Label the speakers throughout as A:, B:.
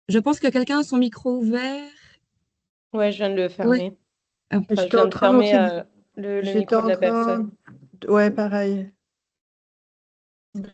A: Je pense que quelqu'un a son micro ouvert.
B: Ouais, je viens de le
A: Ouais.
B: fermer.
A: Ah.
B: Enfin, je
C: J'étais
B: viens
C: en
B: de
C: train
B: fermer
C: aussi,
B: le
C: j'étais
B: micro de
C: en
B: la
C: train,
B: personne.
C: ouais, pareil.
A: Voilà.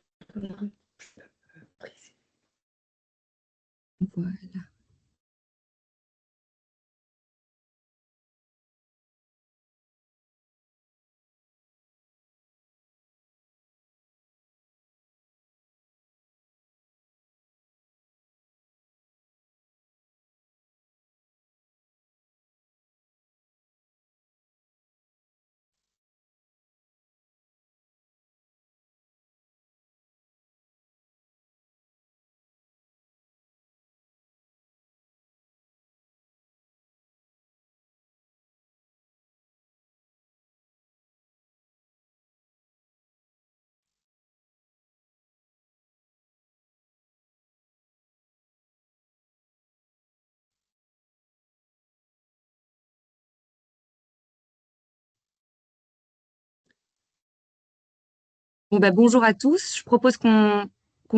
A: Bon, bah, bonjour à tous. Je propose qu'on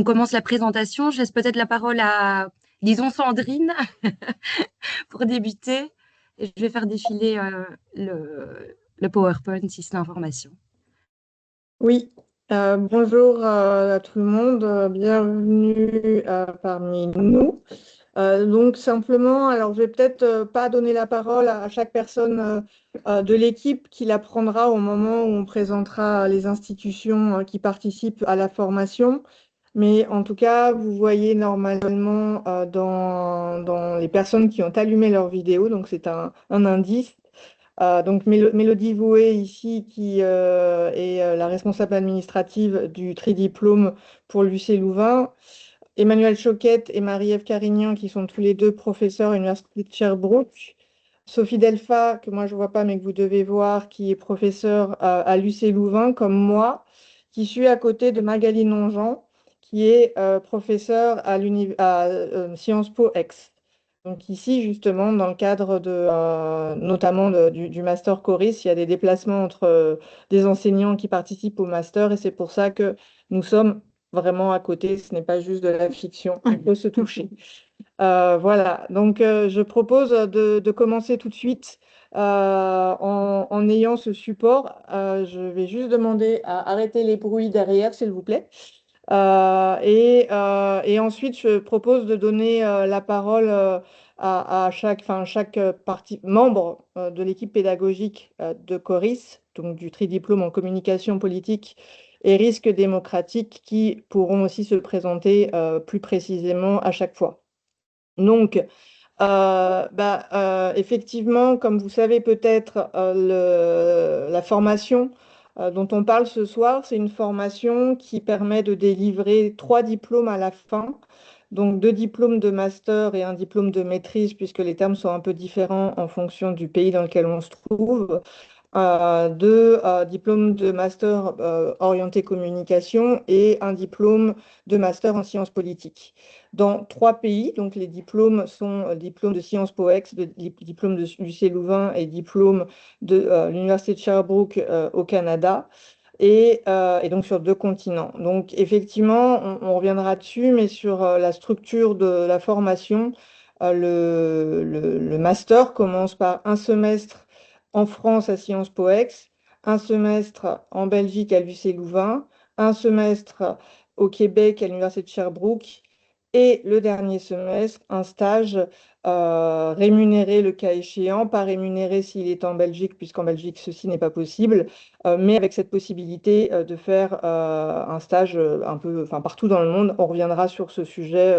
A: commence la présentation. Je laisse peut-être la parole à, disons, Sandrine pour débuter. Et je vais faire défiler le PowerPoint si c'est l'information.
C: Oui, bonjour à tout le monde, bienvenue parmi nous. Donc simplement, alors je vais peut-être pas donner la parole à chaque personne de l'équipe qui la prendra au moment où on présentera les institutions qui participent à la formation. Mais en tout cas, vous voyez normalement dans les personnes qui ont allumé leur vidéo, donc c'est un indice. Donc Mélodie Voué ici, qui est la responsable administrative du tridiplôme pour l'UC Louvain. Emmanuel Choquette et Marie-Ève Carignan, qui sont tous les deux professeurs à l'Université de Sherbrooke. Sophie Delpha, que moi je ne vois pas mais que vous devez voir, qui est professeure à l'UC Louvain, comme moi, qui suis à côté de Magali Nonjean, qui est professeure à Sciences Po Aix. Donc ici, justement, dans le cadre notamment du Master Coris, il y a des déplacements entre des enseignants qui participent au Master et c'est pour ça que nous sommes vraiment à côté. Ce n'est pas juste de la fiction, on peut se toucher. Voilà, donc je propose de commencer tout de suite en ayant ce support. Je vais juste demander à arrêter les bruits derrière, s'il vous plaît. Et ensuite, je propose de donner la parole à chaque membre de l'équipe pédagogique de Coris, donc du tridiplôme en communication politique et risque démocratique, qui pourront aussi se présenter plus précisément à chaque fois. Donc, effectivement, comme vous savez peut-être, la formation dont on parle ce soir, c'est une formation qui permet de délivrer 3 diplômes à la fin. Donc 2 diplômes de master et un diplôme de maîtrise, puisque les termes sont un peu différents en fonction du pays dans lequel on se trouve. 2 diplômes de master orienté communication et un diplôme de master en sciences politiques. Dans 3 pays, donc les diplômes sont diplôme de Sciences Po Ex, diplôme de l'UC Louvain et diplôme de l'Université de Sherbrooke au Canada. Et donc sur 2 continents. Donc effectivement, on reviendra dessus, mais sur la structure de la formation, le master commence par un semestre en France à Sciences Po Ex, un semestre en Belgique à l'UC Louvain, un semestre au Québec à l'Université de Sherbrooke et le dernier semestre, un stage rémunéré le cas échéant, pas rémunéré s'il est en Belgique, puisqu'en Belgique ceci n'est pas possible, mais avec cette possibilité de faire un stage un peu, enfin partout dans le monde. On reviendra sur ce sujet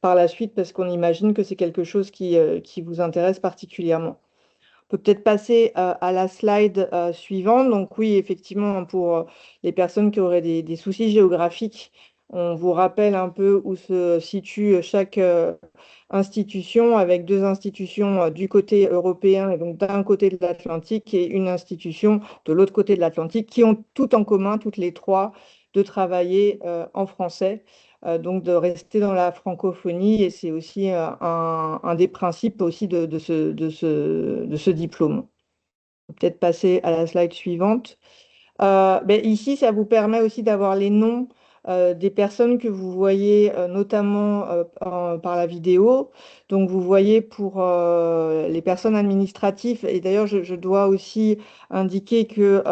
C: par la suite parce qu'on imagine que c'est quelque chose qui vous intéresse particulièrement. On peut peut-être passer à la slide suivante. Donc oui, effectivement, pour les personnes qui auraient des soucis géographiques, on vous rappelle un peu où se situe chaque institution, avec 2 institutions du côté européen, et donc d'un côté de l'Atlantique, et une institution de l'autre côté de l'Atlantique, qui ont tout en commun, toutes les 3, de travailler en français, donc de rester dans la francophonie. Et c'est aussi un des principes aussi de ce diplôme. Peut-être passer à la slide suivante. Ici, ça vous permet aussi d'avoir les noms des personnes que vous voyez notamment par la vidéo. Donc, vous voyez pour les personnes administratives, et d'ailleurs, je dois aussi indiquer que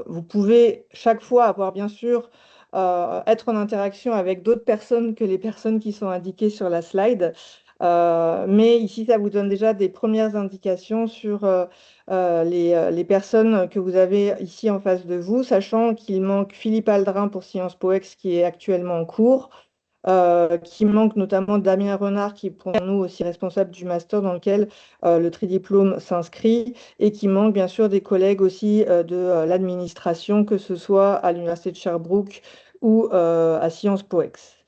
C: vous pouvez chaque fois avoir, bien sûr, être en interaction avec d'autres personnes que les personnes qui sont indiquées sur la slide. Mais ici, ça vous donne déjà des premières indications sur les personnes que vous avez ici en face de vous, sachant qu'il manque Philippe Aldrin pour Sciences Po Ex qui est actuellement en cours, qu'il manque notamment Damien Renard qui est pour nous aussi responsable du master dans lequel le tridiplôme s'inscrit, et qui manque bien sûr des collègues aussi de l'administration, que ce soit à l'Université de Sherbrooke ou à Sciences Po Ex.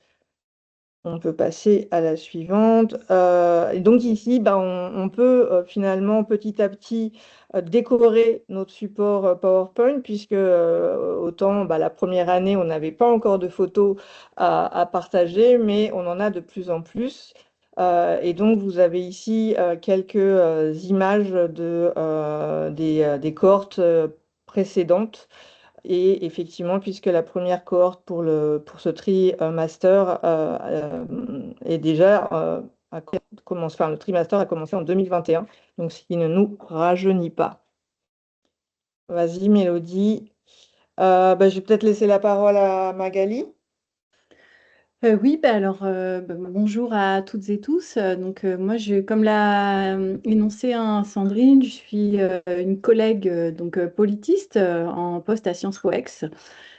C: On peut passer à la suivante. Et donc ici, on peut finalement petit à petit décorer notre support PowerPoint, puisque autant la première année, on n'avait pas encore de photos à partager, mais on en a de plus en plus. Et donc, vous avez ici quelques images des cohortes précédentes. Et effectivement, puisque la première cohorte pour ce tri-master est déjà commencé, enfin, le tri-master a commencé en 2021, donc ce qui ne nous rajeunit pas. Vas-y, Mélodie. Je vais peut-être laisser la parole à Magali.
D: Oui, bonjour à toutes et tous. Moi, comme l'a énoncé Sandrine, je suis une collègue politiste en poste à Sciences Po Ex.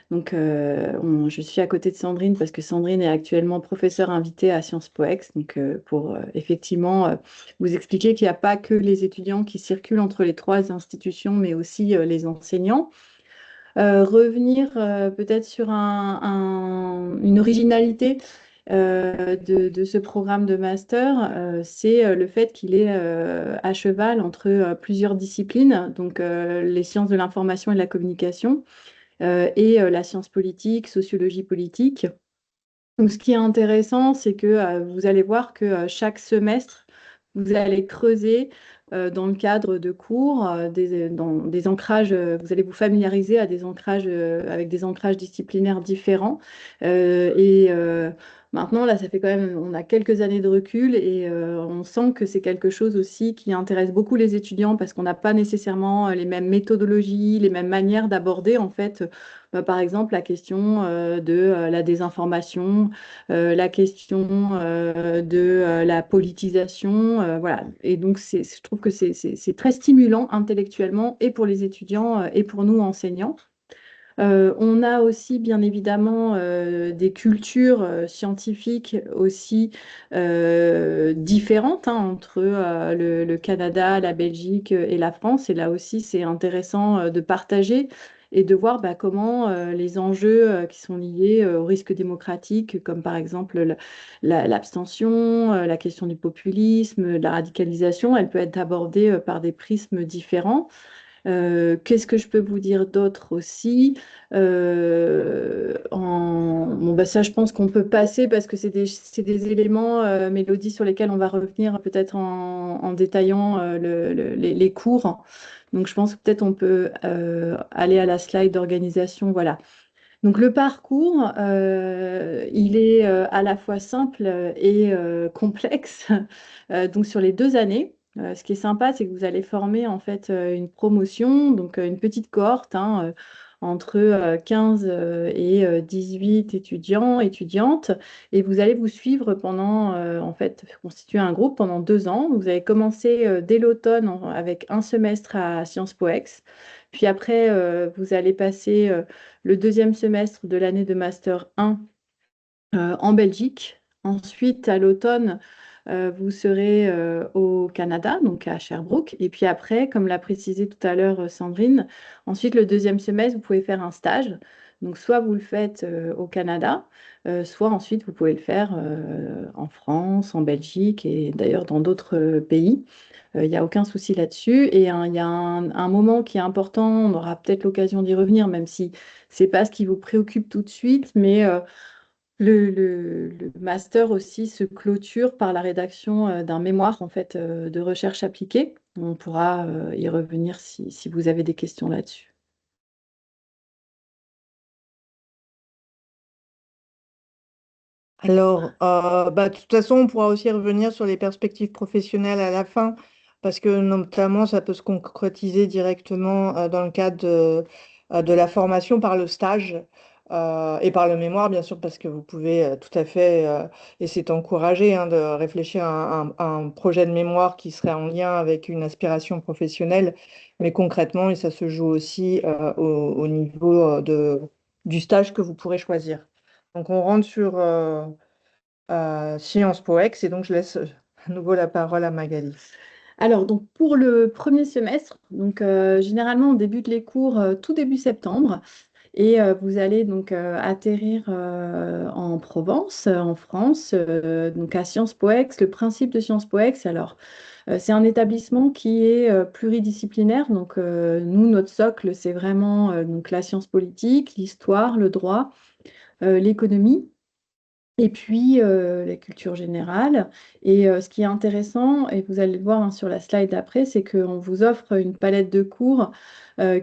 D: Je suis à côté de Sandrine parce que Sandrine est actuellement professeure invitée à Sciences Po Ex. Pour effectivement vous expliquer qu'il n'y a pas que les étudiants qui circulent entre les trois institutions, mais aussi les enseignants. Revenir peut-être sur une originalité de ce programme de master, c'est le fait qu'il est à cheval entre plusieurs disciplines, donc les sciences de l'information et de la communication et la science politique, sociologie politique. Donc, ce qui est intéressant, c'est que vous allez voir que chaque semestre, vous allez creuser dans le cadre de cours dans des ancrages, vous allez vous familiariser à des ancrages, avec des ancrages disciplinaires différents. Maintenant, là, ça fait quand même, on a quelques années de recul et on sent que c'est quelque chose aussi qui intéresse beaucoup les étudiants parce qu'on n'a pas nécessairement les mêmes méthodologies, les mêmes manières d'aborder en fait. Par exemple, la question de la désinformation, la question de la politisation, voilà. Et donc, je trouve que c'est très stimulant intellectuellement et pour les étudiants et pour nous enseignants. On a aussi bien évidemment des cultures scientifiques aussi différentes entre le Canada, la Belgique et la France. Et là aussi, c'est intéressant de partager et de voir comment les enjeux qui sont liés au risque démocratique, comme par exemple l'abstention, la question du populisme, la radicalisation, elle peut être abordée par des prismes différents. Qu'est-ce que je peux vous dire d'autre aussi? Ça, je pense qu'on peut passer parce que c'est des éléments, Mélodie, sur lesquels on va revenir peut-être en détaillant les cours. Donc, je pense que peut-être on peut aller à la slide d'organisation. Voilà. Donc, le parcours, il est à la fois simple et complexe. Donc, sur les 2 années. Ce qui est sympa, c'est que vous allez former en fait une promotion, donc une petite cohorte entre 15 et 18 étudiants, étudiantes, et vous allez vous suivre pendant, en fait, constituer un groupe pendant 2 ans. Vous allez commencer dès l'automne avec un semestre à Sciences Po Ex, puis après, vous allez passer le deuxième semestre de l'année de Master 1 en Belgique. Ensuite, à l'automne, vous serez au Canada, donc à Sherbrooke. Et puis après, comme l'a précisé tout à l'heure Sandrine, ensuite le deuxième semestre, vous pouvez faire un stage. Donc, soit vous le faites au Canada, soit ensuite vous pouvez le faire en France, en Belgique et d'ailleurs dans d'autres pays. Il n'y a aucun souci là-dessus. Et il y a un moment qui est important, on aura peut-être l'occasion d'y revenir, même si ce n'est pas ce qui vous préoccupe tout de suite, mais le master aussi se clôture par la rédaction d'un mémoire en fait, de recherche appliquée. On pourra y revenir si vous avez des questions là-dessus.
C: Alors, de toute façon, on pourra aussi revenir sur les perspectives professionnelles à la fin, parce que notamment, ça peut se concrétiser directement dans le cadre de la formation par le stage et par le mémoire, bien sûr, parce que vous pouvez tout à fait, et c'est encouragé, hein, de réfléchir à un projet de mémoire qui serait en lien avec une aspiration professionnelle, mais concrètement, et ça se joue aussi au niveau du stage que vous pourrez choisir. Donc, on rentre sur Sciences Po Ex et donc je laisse à nouveau la parole à Magali.
D: Alors, donc pour le premier semestre, donc généralement on débute les cours tout début septembre et vous allez donc atterrir en Provence, en France, donc à Sciences Po Ex. Le principe de Sciences Po Ex, alors c'est un établissement qui est pluridisciplinaire. Donc nous, notre socle, c'est vraiment donc la science politique, l'histoire, le droit, l'économie. Et puis la culture générale. Et ce qui est intéressant, et vous allez le voir hein, sur la slide d'après, c'est qu'on vous offre une palette de cours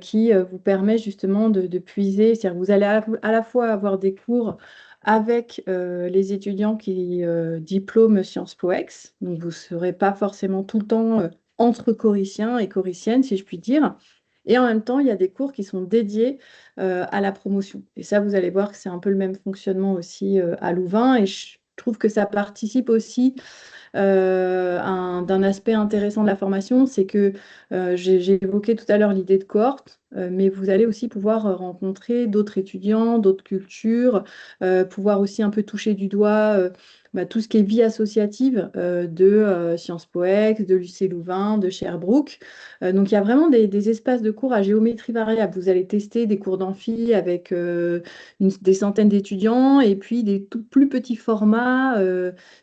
D: qui vous permet justement de puiser. C'est-à-dire que vous allez à la fois avoir des cours avec les étudiants qui diplôment Sciences Po Ex. Donc vous ne serez pas forcément tout le temps entre choriciens et choriciennes, si je puis dire. Et en même temps, il y a des cours qui sont dédiés à la promotion. Et ça, vous allez voir que c'est un peu le même fonctionnement aussi à Louvain. Et je trouve que ça participe aussi d'un aspect intéressant de la formation, c'est que j'ai évoqué tout à l'heure l'idée de cohorte, mais vous allez aussi pouvoir rencontrer d'autres étudiants, d'autres cultures, pouvoir aussi un peu toucher du doigt tout ce qui est vie associative de Sciences Po Ex, de l'UC Louvain, de Sherbrooke. Donc il y a vraiment des espaces de cours à géométrie variable. Vous allez tester des cours d'amphi avec des centaines d'étudiants et puis des tout plus petits formats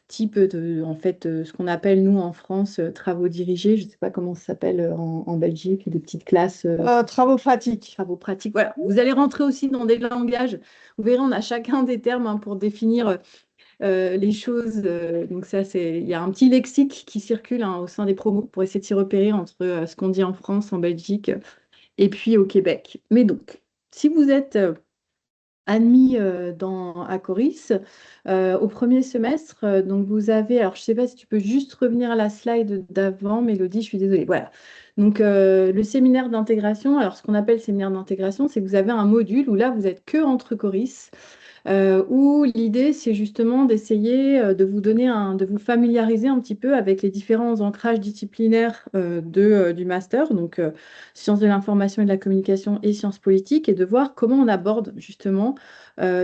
D: type de, en fait, ce qu'on appelle, nous, en France, travaux dirigés. Je ne sais pas comment ça s'appelle en Belgique, des petites classes.
C: Travaux pratiques.
D: Travaux pratiques. Voilà. Vous allez rentrer aussi dans des langages. Vous verrez, on a chacun des termes hein, pour définir les choses. Donc ça, il y a un petit lexique qui circule hein, au sein des promos pour essayer de s'y repérer entre ce qu'on dit en France, en Belgique et puis au Québec. Mais donc, si vous êtes admis à Coris. Au premier semestre, donc vous avez, alors je ne sais pas si tu peux juste revenir à la slide d'avant, Mélodie, je suis désolée. Voilà. Donc le séminaire d'intégration, alors ce qu'on appelle séminaire d'intégration, c'est que vous avez un module où là, vous êtes que entre Coris. Où l'idée, c'est justement d'essayer de vous donner de vous familiariser un petit peu avec les différents ancrages disciplinaires du master, donc sciences de l'information et de la communication et sciences politiques, et de voir comment on aborde justement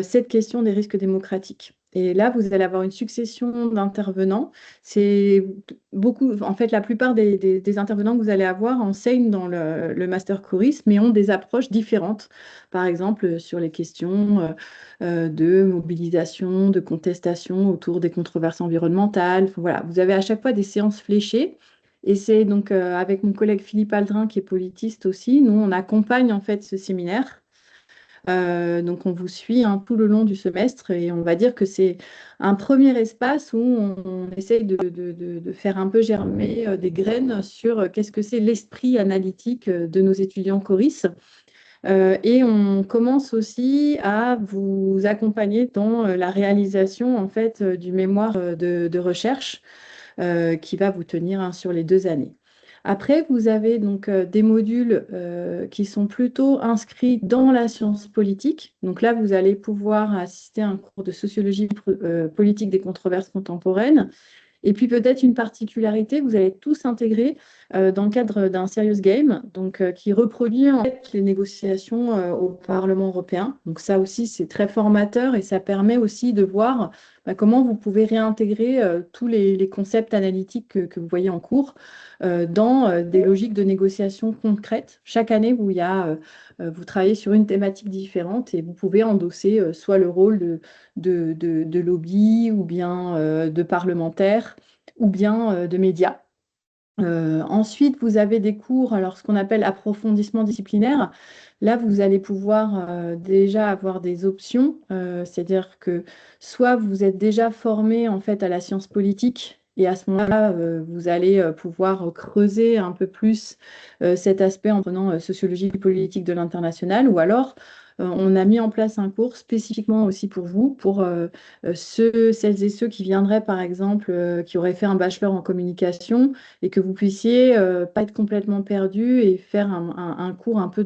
D: cette question des risques démocratiques. Et là, vous allez avoir une succession d'intervenants. C'est beaucoup, en fait, la plupart des intervenants que vous allez avoir enseignent dans le master Coris, mais ont des approches différentes. Par exemple, sur les questions de mobilisation, de contestation autour des controverses environnementales. Enfin, voilà, vous avez à chaque fois des séances fléchées. Et c'est donc avec mon collègue Philippe Aldrin, qui est politiste aussi, nous, on accompagne en fait ce séminaire. Donc on vous suit hein, tout le long du semestre et on va dire que c'est un premier espace où on essaye de faire un peu germer des graines sur qu'est-ce que c'est l'esprit analytique de nos étudiants Coris. Et on commence aussi à vous accompagner dans la réalisation en fait, du mémoire de recherche qui va vous tenir hein, sur les 2 années. Après, vous avez donc des modules qui sont plutôt inscrits dans la science politique. Donc là, vous allez pouvoir assister à un cours de sociologie politique des controverses contemporaines. Et puis peut-être une particularité, vous allez tous intégrer dans le cadre d'un Serious Game, donc qui reproduit en fait les négociations au Parlement européen. Donc ça aussi, c'est très formateur et ça permet aussi de voir comment vous pouvez réintégrer tous les concepts analytiques que vous voyez en cours dans des logiques de négociation concrètes. Chaque année, vous travaillez sur une thématique différente et vous pouvez endosser soit le rôle de lobby ou bien de parlementaire ou bien de médias. Ensuite, vous avez des cours, alors ce qu'on appelle approfondissement disciplinaire. Là, vous allez pouvoir déjà avoir des options, c'est-à-dire que soit vous êtes déjà formé en fait à la science politique, et à ce moment-là, vous allez pouvoir creuser un peu plus cet aspect en prenant sociologie politique de l'international, ou alors on a mis en place un cours spécifiquement aussi pour vous, pour celles et ceux qui viendraient, par exemple, qui auraient fait un bachelor en communication et que vous puissiez pas être complètement perdu et faire un cours un peu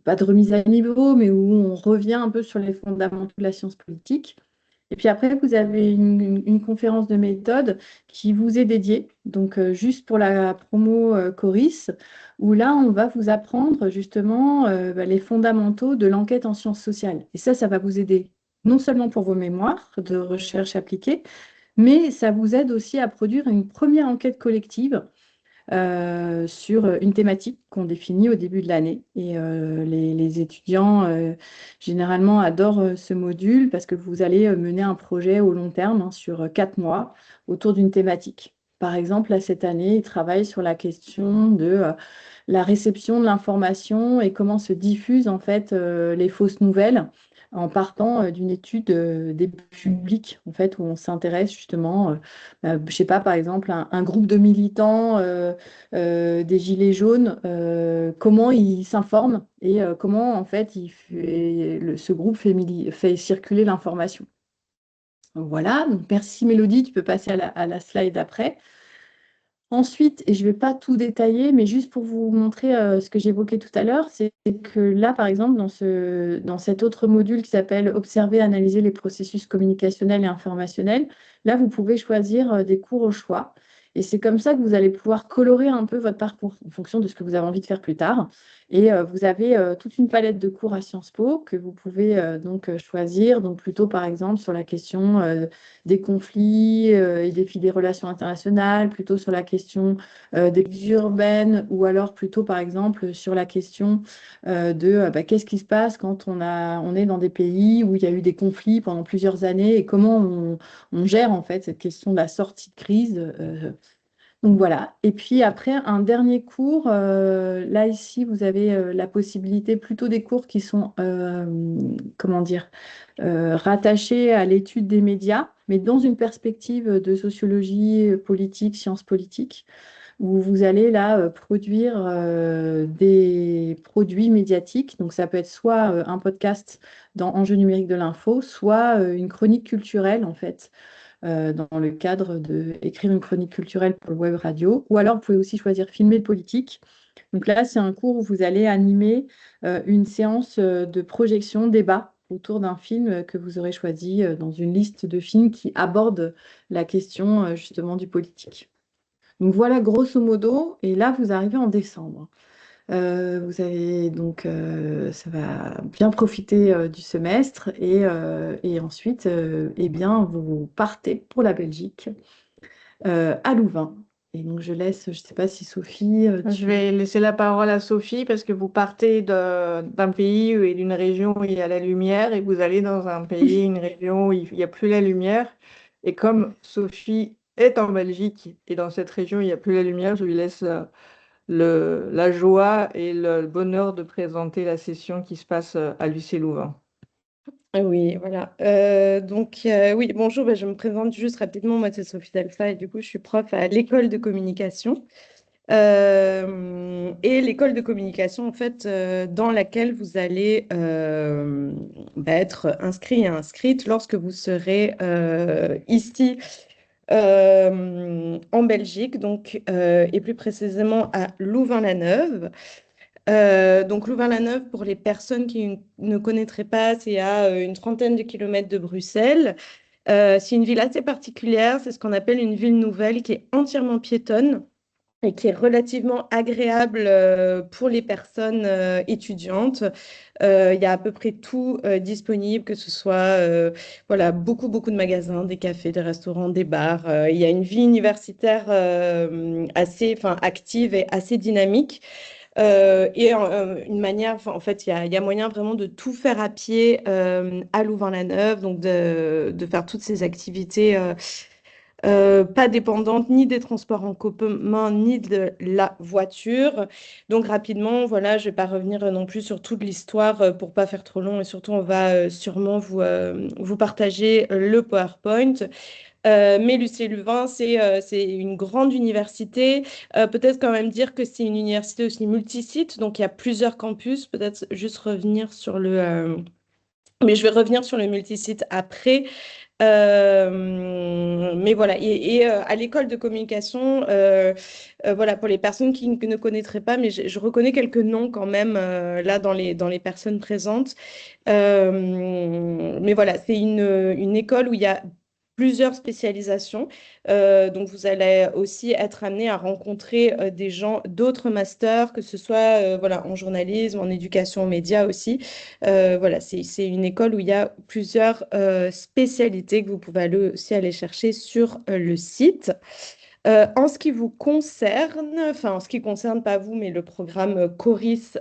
D: pas de remise à niveau, mais où on revient un peu sur les fondamentaux de la science politique. Et puis après, vous avez une conférence de méthode qui vous est dédiée, donc juste pour la promo Coris, où là, on va vous apprendre justement les fondamentaux de l'enquête en sciences sociales. Et ça va vous aider non seulement pour vos mémoires de recherche appliquée, mais ça vous aide aussi à produire une première enquête collective sur une thématique qu'on définit au début de l'année. Et les étudiants, généralement, adorent ce module parce que vous allez mener un projet au long terme, hein, sur 4 mois, autour d'une thématique. Par exemple, là, cette année, ils travaillent sur la question de la réception de l'information et comment se diffusent en fait les fausses nouvelles en partant d'une étude des publics, en fait, où on s'intéresse justement, je sais pas, par exemple, un groupe de militants des Gilets jaunes, comment ils s'informent et comment, en fait, ce groupe fait circuler l'information. Voilà, donc merci Mélodie, tu peux passer à la slide après. Ensuite, et je ne vais pas tout détailler, mais juste pour vous montrer ce que j'évoquais tout à l'heure, c'est que là, par exemple, dans cet autre module qui s'appelle Observer, analyser les processus communicationnels et informationnels, là, vous pouvez choisir des cours au choix. Et c'est comme ça que vous allez pouvoir colorer un peu votre parcours en fonction de ce que vous avez envie de faire plus tard. Et vous avez toute une palette de cours à Sciences Po que vous pouvez donc choisir, donc plutôt par exemple sur la question des conflits et des relations internationales, plutôt sur la question des crises urbaines, ou alors plutôt par exemple sur la question de qu'est-ce qui se passe quand on est dans des pays où il y a eu des conflits pendant plusieurs années et comment on gère en fait cette question de la sortie de crise. Donc voilà. Et puis après, un dernier cours. Là, ici, vous avez la possibilité, plutôt des cours qui sont, comment dire, rattachés à l'étude des médias, mais dans une perspective de sociologie politique, sciences politiques, où vous allez là produire des produits médiatiques. Donc ça peut être soit un podcast dans Enjeux numériques de l'info, soit une chronique culturelle, en fait dans le cadre d'écrire une chronique culturelle pour le web radio. Ou alors, vous pouvez aussi choisir filmer le politique. Donc là, c'est un cours où vous allez animer une séance de projection, débat autour d'un film que vous aurez choisi dans une liste de films qui abordent la question justement du politique. Donc voilà, grosso modo. Et là, vous arrivez en décembre. Vous avez donc, ça va bien profiter du semestre et ensuite, eh bien, vous partez pour la Belgique à Louvain. Et donc, je laisse, je ne sais pas si Sophie,
C: Je vais laisser la parole à Sophie parce que vous partez d'un pays et d'une région où il y a la lumière et vous allez dans un pays, une région où il n'y a plus la lumière. Et comme Sophie est en Belgique et dans cette région, il n'y a plus la lumière, je lui laisse la joie et le bonheur de présenter la session qui se passe à l'UC Louvain.
B: Oui, voilà. Oui, bonjour, je me présente juste rapidement. Moi, c'est Sophie Dalpha et du coup, je suis prof à l'école de communication. Et l'école de communication, en fait, dans laquelle vous allez être inscrit et inscrite lorsque vous serez ici en Belgique, donc, et plus précisément à Louvain-la-Neuve. Donc Louvain-la-Neuve, pour les personnes qui ne connaîtraient pas, c'est à une trentaine de kilomètres de Bruxelles. C'est une ville assez particulière, c'est ce qu'on appelle une ville nouvelle qui est entièrement piétonne. et qui est relativement agréable pour les personnes étudiantes. Il y a à peu près tout disponible, que ce soit voilà, beaucoup, beaucoup de magasins, des cafés, des restaurants, des bars. Il y a une vie universitaire assez active et assez dynamique. Une manière, en fait, il y a moyen vraiment de tout faire à pied à Louvain-la-Neuve, donc de faire toutes ces activités pas dépendantes ni des transports en commun, ni de la voiture. Donc rapidement, voilà, je vais pas revenir non plus sur toute l'histoire pour pas faire trop long, et surtout, on va sûrement vous partager le PowerPoint. Mais Lucé-Lubin, c'est une grande université. Peut-être quand même dire que c'est une université aussi multisite, donc il y a plusieurs campus. Peut-être juste revenir sur mais je vais revenir sur le multisite après. Mais voilà, à l'école de communication, voilà, pour les personnes qui ne connaîtraient pas, mais je reconnais quelques noms quand même là dans les personnes présentes. Mais voilà, c'est une école où il y a plusieurs spécialisations. Donc, vous allez aussi être amené à rencontrer des gens d'autres masters, que ce soit voilà, en journalisme, en éducation aux médias aussi. Voilà, c'est une école où il y a plusieurs spécialités que vous pouvez aussi aller chercher sur le site. En ce qui vous concerne, enfin en ce qui concerne pas vous, mais le programme Coris,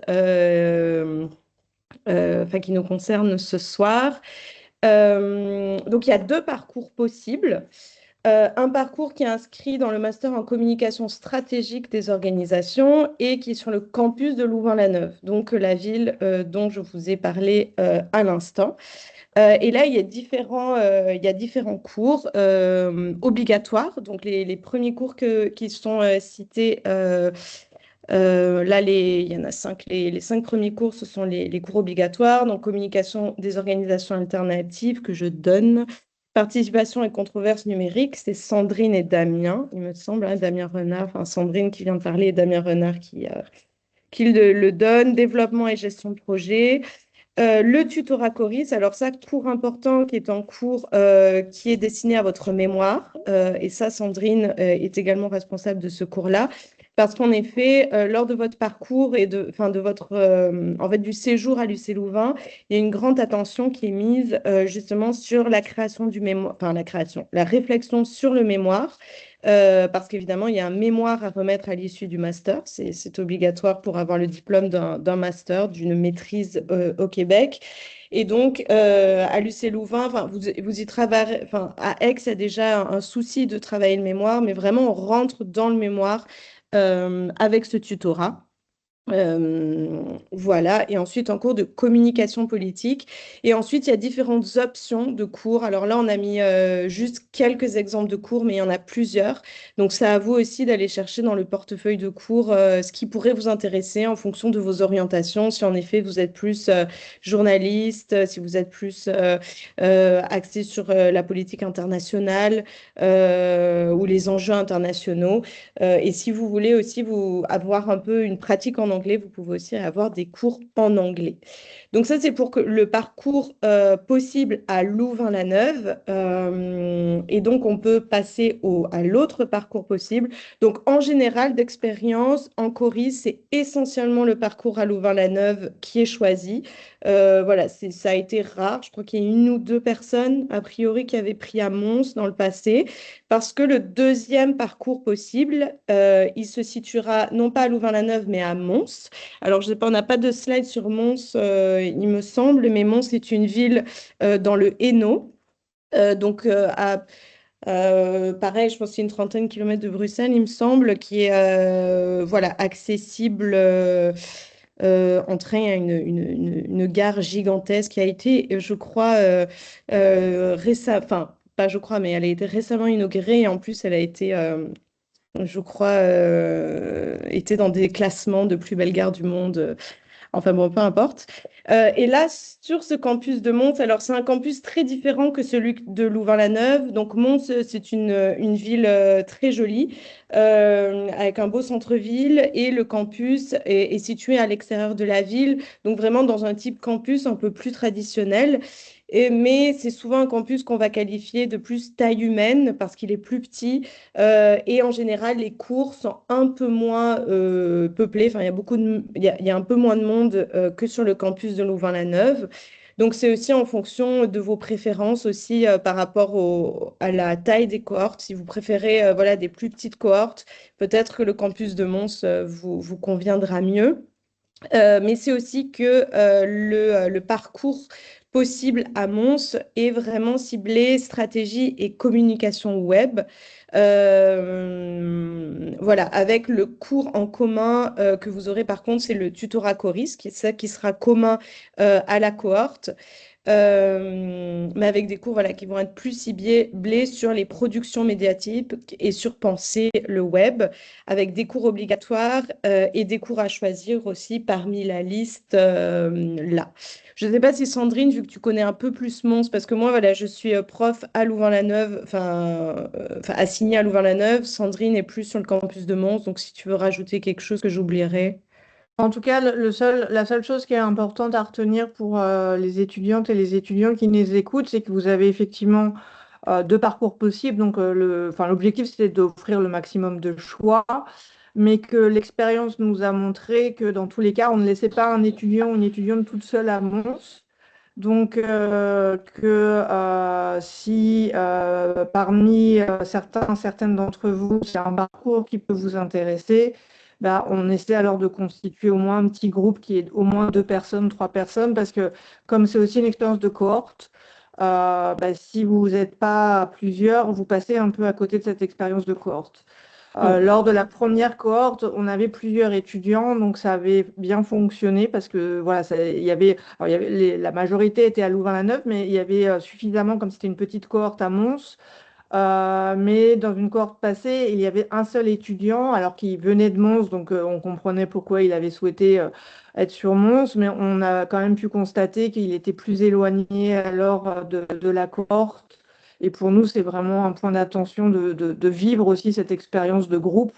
B: enfin qui nous concerne ce soir. Donc il y a deux parcours possibles. Un parcours qui est inscrit dans le master en communication stratégique des organisations et qui est sur le campus de Louvain-la-Neuve, donc la ville dont je vous ai parlé à l'instant. Et là, il y a différents cours obligatoires. Donc, les premiers cours qui sont cités, là, il y en a cinq. Les cinq premiers cours, ce sont les cours obligatoires. Donc, communication des organisations alternatives que je donne. Participation et controverse numérique, c'est Sandrine et Damien, il me semble, hein, Damien Renard, enfin Sandrine qui vient de parler et Damien Renard qui le donne. Développement et gestion de projet. Le tutorat Coris, alors ça, cours important qui est en cours, qui est destiné à votre mémoire. Et ça, Sandrine est également responsable de ce cours-là. Parce qu'en effet, lors de votre parcours et de votre, en fait, du séjour à l'UC Louvain, il y a une grande attention qui est mise justement sur la création du mémoire, enfin la réflexion sur le mémoire. Parce qu'évidemment, il y a un mémoire à remettre à l'issue du master. C'est obligatoire pour avoir le diplôme d'un master, d'une maîtrise au Québec. Et donc, à l'UC Louvain, vous y travaillez, à Aix, il y a déjà un souci de travailler le mémoire, mais vraiment, on rentre dans le mémoire avec ce tutorat. Voilà, et ensuite en cours de communication politique. Et ensuite, il y a différentes options de cours. Alors là, on a mis juste quelques exemples de cours, mais il y en a plusieurs. Donc, c'est à vous aussi d'aller chercher dans le portefeuille de cours ce qui pourrait vous intéresser en fonction de vos orientations. Si en effet, vous êtes plus journaliste, si vous êtes plus axé sur la politique internationale ou les enjeux internationaux. Et si vous voulez aussi avoir un peu une pratique en anglais, vous pouvez aussi avoir des cours en anglais. Donc ça, c'est pour le parcours possible à Louvain-la-Neuve. Et donc, on peut passer à l'autre parcours possible. Donc, en général, d'expérience, en Coris, c'est essentiellement le parcours à Louvain-la-Neuve qui est choisi. Voilà, ça a été rare. Je crois qu'il y a une ou deux personnes, a priori, qui avaient pris à Mons dans le passé. Parce que le deuxième parcours possible, il se situera non pas à Louvain-la-Neuve, mais à Mons. Alors, je sais pas, on n'a pas de slide sur Mons, il me semble, mais Mons est une ville dans le Hainaut. Donc, pareil, je pense qu'il y a une trentaine de kilomètres de Bruxelles, il me semble, qui est voilà, accessible en train. Il y a une gare gigantesque qui a été, je crois, récemment, enfin, pas je crois, mais elle a été récemment inaugurée et en plus, elle a été, je crois, été dans des classements de plus belle gare du monde. Enfin bon, peu importe. Et là, sur ce campus de Mons, alors c'est un campus très différent que celui de Louvain-la-Neuve. Donc Mons, c'est une ville très jolie, avec un beau centre-ville, et le campus est situé à l'extérieur de la ville, donc vraiment dans un type campus un peu plus traditionnel. Mais c'est souvent un campus qu'on va qualifier de plus taille humaine parce qu'il est plus petit et en général, les cours sont un peu moins peuplés. Enfin, il y a un peu moins de monde que sur le campus de Louvain-la-Neuve. Donc, c'est aussi en fonction de vos préférences aussi par rapport à la taille des cohortes. Si vous préférez voilà, des plus petites cohortes, peut-être que le campus de Mons vous conviendra mieux. Mais c'est aussi que le parcours possible à Mons est vraiment ciblé stratégie et communication web. Voilà, avec le cours en commun que vous aurez par contre, c'est le tutorat Coris, qui sera commun à la cohorte. Mais avec des cours voilà, qui vont être plus ciblés sur les productions médiatiques et sur penser le web, avec des cours obligatoires et des cours à choisir aussi parmi la liste là. Je ne sais pas si Sandrine, vu que tu connais un peu plus Mons, parce que moi, voilà, je suis prof à Louvain-la-Neuve, enfin assignée à Louvain-la-Neuve. Sandrine est plus sur le campus de Mons, donc si tu veux rajouter quelque chose que j'oublierai.
C: En tout cas, la seule chose qui est importante à retenir pour les étudiantes et les étudiants qui nous écoutent, c'est que vous avez effectivement deux parcours possibles. Donc, l'objectif, c'était d'offrir le maximum de choix, mais que l'expérience nous a montré que dans tous les cas, on ne laissait pas un étudiant ou une étudiante toute seule à Mons. Donc, si parmi certaines d'entre vous, c'est un parcours qui peut vous intéresser, bah, on essaie alors de constituer au moins un petit groupe qui est au moins 2 personnes, 3 personnes, parce que comme c'est aussi une expérience de cohorte, bah, si vous n'êtes pas plusieurs, vous passez un peu à côté de cette expérience de cohorte. Lors de la première cohorte, on avait plusieurs étudiants, donc ça avait bien fonctionné parce que voilà, la majorité était à Louvain-la-Neuve, mais il y avait suffisamment, comme c'était une petite cohorte à Mons, mais dans une cohorte passée, il y avait un seul étudiant, alors qu'il venait de Mons, donc on comprenait pourquoi il avait souhaité être sur Mons, mais on a quand même pu constater qu'il était plus éloigné alors de la cohorte. Et pour nous, c'est vraiment un point d'attention de vivre aussi cette expérience de groupe.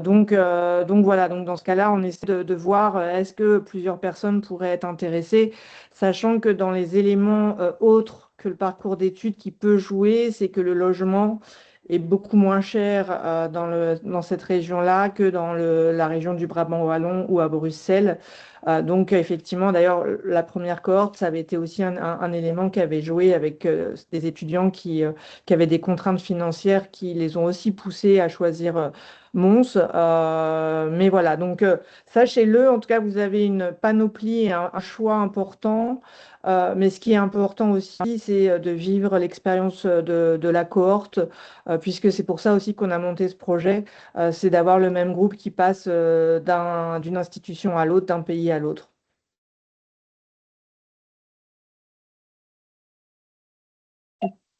C: Donc voilà, donc dans ce cas-là, on essaie de voir est-ce que plusieurs personnes pourraient être intéressées, sachant que dans les éléments autres que le parcours d'études qui peut jouer, c'est que le logement est beaucoup moins cher dans cette région-là que dans la région du Brabant wallon ou à Bruxelles. Donc effectivement, d'ailleurs, la première cohorte, ça avait été aussi un élément qui avait joué avec des étudiants qui avaient des contraintes financières qui les ont aussi poussés à choisir Mons. Mais voilà, donc sachez-le, en tout cas, vous avez une panoplie et un choix important. Mais ce qui est important aussi, c'est de vivre l'expérience de la cohorte, puisque c'est pour ça aussi qu'on a monté ce projet, c'est d'avoir le même groupe qui passe d'une institution à l'autre, d'un pays à l'autre.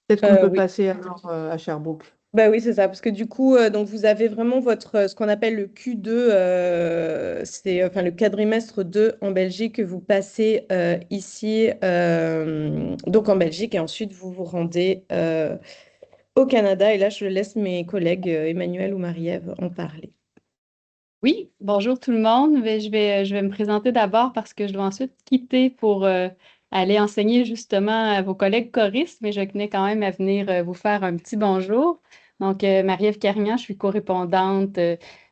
C: Peut-être qu'on peut
B: Oui.
C: passer alors à Sherbrooke.
B: Bah oui, c'est ça, parce que du coup, donc vous avez vraiment ce qu'on appelle le Q2, c'est enfin le quadrimestre 2 en Belgique que vous passez ici, donc en Belgique, et ensuite vous vous rendez au Canada. Et là, je laisse mes collègues Emmanuel ou Marie-Ève en parler.
E: Oui, bonjour tout le monde. Je vais me présenter d'abord parce que je dois ensuite quitter pour aller enseigner justement à vos collègues choristes, mais je tenais quand même à venir vous faire un petit bonjour. Donc, Marie-Ève Carignan, je suis correspondante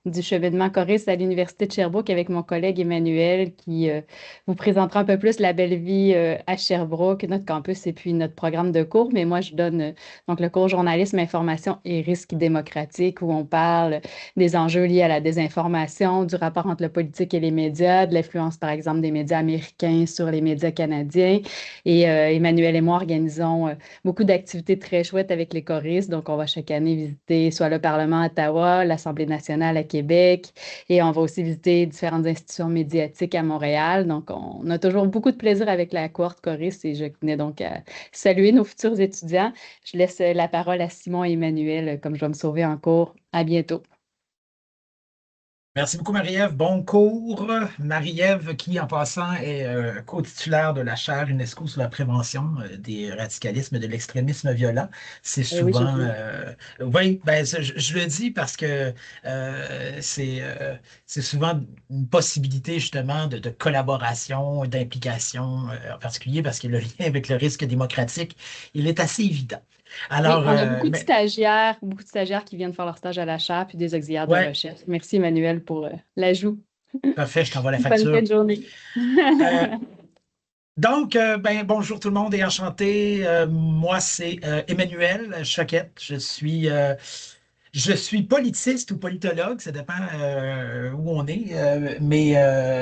E: du cheminement choriste à l'Université de Sherbrooke avec mon collègue Emmanuel qui vous présentera un peu plus la belle vie à Sherbrooke, notre campus et puis notre programme de cours. Mais moi, je donne donc le cours journalisme, information et risques démocratiques où on parle des enjeux liés à la désinformation, du rapport entre le politique et les médias, de l'influence, par exemple, des médias américains sur les médias canadiens. Et Emmanuel et moi organisons beaucoup d'activités très chouettes avec les choristes. Donc, on va chaque année visiter soit le Parlement à Ottawa, l'Assemblée nationale à Québec, et on va aussi visiter différentes institutions médiatiques à Montréal. Donc, on a toujours beaucoup de plaisir avec la cohorte choriste et je tenais donc à saluer nos futurs étudiants. Je laisse la parole à Simon et Emmanuel, comme je vais me sauver en cours. À bientôt.
F: Merci beaucoup, Marie-Ève. Bon cours. Marie-Ève, qui, en passant, est co-titulaire de la chaire UNESCO sur la prévention des radicalismes et de l'extrémisme violent. C'est
E: Oui, j'ai
F: souvent.
E: vu.
F: Oui, ben, je le dis parce que c'est souvent une possibilité, justement, de collaboration, d'implication, en particulier parce que le lien avec le risque démocratique, il est assez évident.
E: Oui,
F: Alors,
E: on a beaucoup de stagiaires qui viennent faire leur stage à l'achat, puis des auxiliaires de
F: ouais,
E: recherche. Merci Emmanuel pour l'ajout.
F: parfait, je t'envoie la
E: Bonne fin
F: facture.
E: de journée.
F: Euh, Donc, ben, bonjour tout le monde et enchanté. Moi, c'est Emmanuel Choquette. Je suis politiste ou politologue, ça dépend où on est,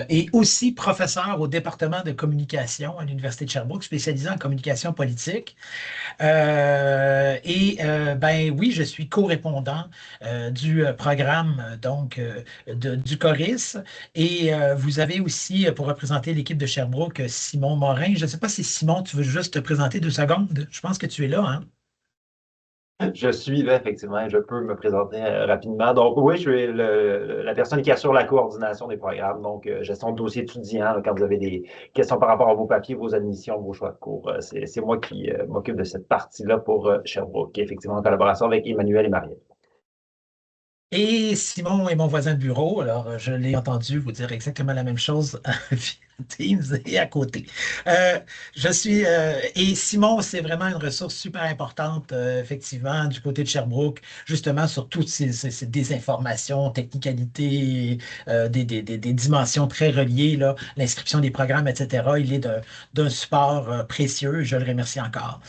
F: et aussi professeur au département de communication à l'Université de Sherbrooke, spécialisé en communication politique. Ben oui, je suis co-répondant du programme du CORIS. Et vous avez aussi, pour représenter l'équipe de Sherbrooke, Simon Morin. Je ne sais pas si Simon, tu veux juste te présenter 2 secondes. Je pense que tu es là, hein?
G: Je suis là, effectivement, et je peux me présenter rapidement. Donc, oui, je suis la personne qui assure la coordination des programmes, donc gestion de dossiers étudiants, là, quand vous avez des questions par rapport à vos papiers, vos admissions, vos choix de cours. C'est moi qui m'occupe de cette partie-là pour Sherbrooke, effectivement, en collaboration avec Emmanuel et Marie.
F: Et Simon est mon voisin de bureau, alors je l'ai entendu vous dire exactement la même chose via Teams et à côté. Et Simon, c'est vraiment une ressource super importante, effectivement, du côté de Sherbrooke, justement sur toutes ces désinformations, technicalités, des dimensions très reliées, là, l'inscription des programmes, etc. Il est d'un support précieux, je le remercie encore.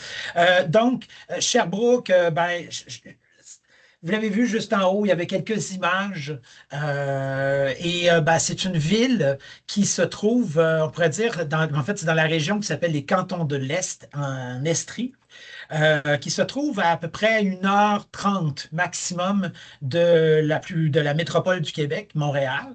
F: Sherbrooke, vous l'avez vu juste en haut, il y avait quelques images. Ben, c'est une ville qui se trouve, on pourrait dire, en fait, c'est dans la région qui s'appelle les Cantons de l'Est, en Estrie. Qui se trouve à peu près 1h30 maximum de la métropole du Québec, Montréal,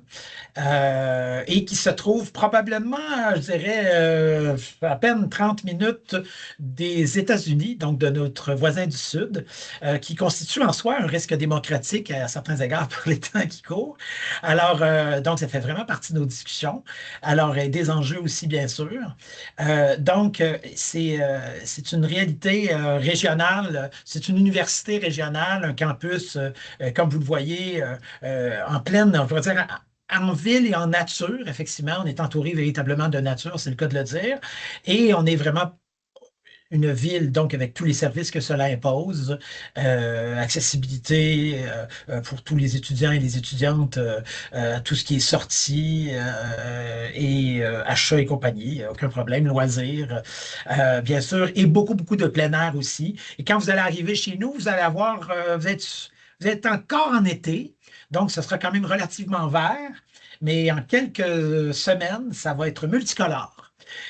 F: et qui se trouve probablement, je dirais, à peine 30 minutes des États-Unis, donc de notre voisin du Sud, qui constitue en soi un risque démocratique à certains égards pour les temps qui courent. Alors, donc, ça fait vraiment partie de nos discussions. Alors, et des enjeux aussi, bien sûr. C'est une réalité régionale, c'est une université régionale, un campus, comme vous le voyez, en pleine, on pourrait dire, en ville et en nature, effectivement, on est entouré véritablement de nature, c'est le cas de le dire, et on est vraiment une ville, donc avec tous les services que cela impose, accessibilité pour tous les étudiants et les étudiantes, tout ce qui est sortie et achat et compagnie, aucun problème, loisirs, bien sûr, et beaucoup, beaucoup de plein air aussi. Et quand vous allez arriver chez nous, vous allez avoir, vous êtes encore en été, donc ce sera quand même relativement vert, mais en quelques semaines, ça va être multicolore.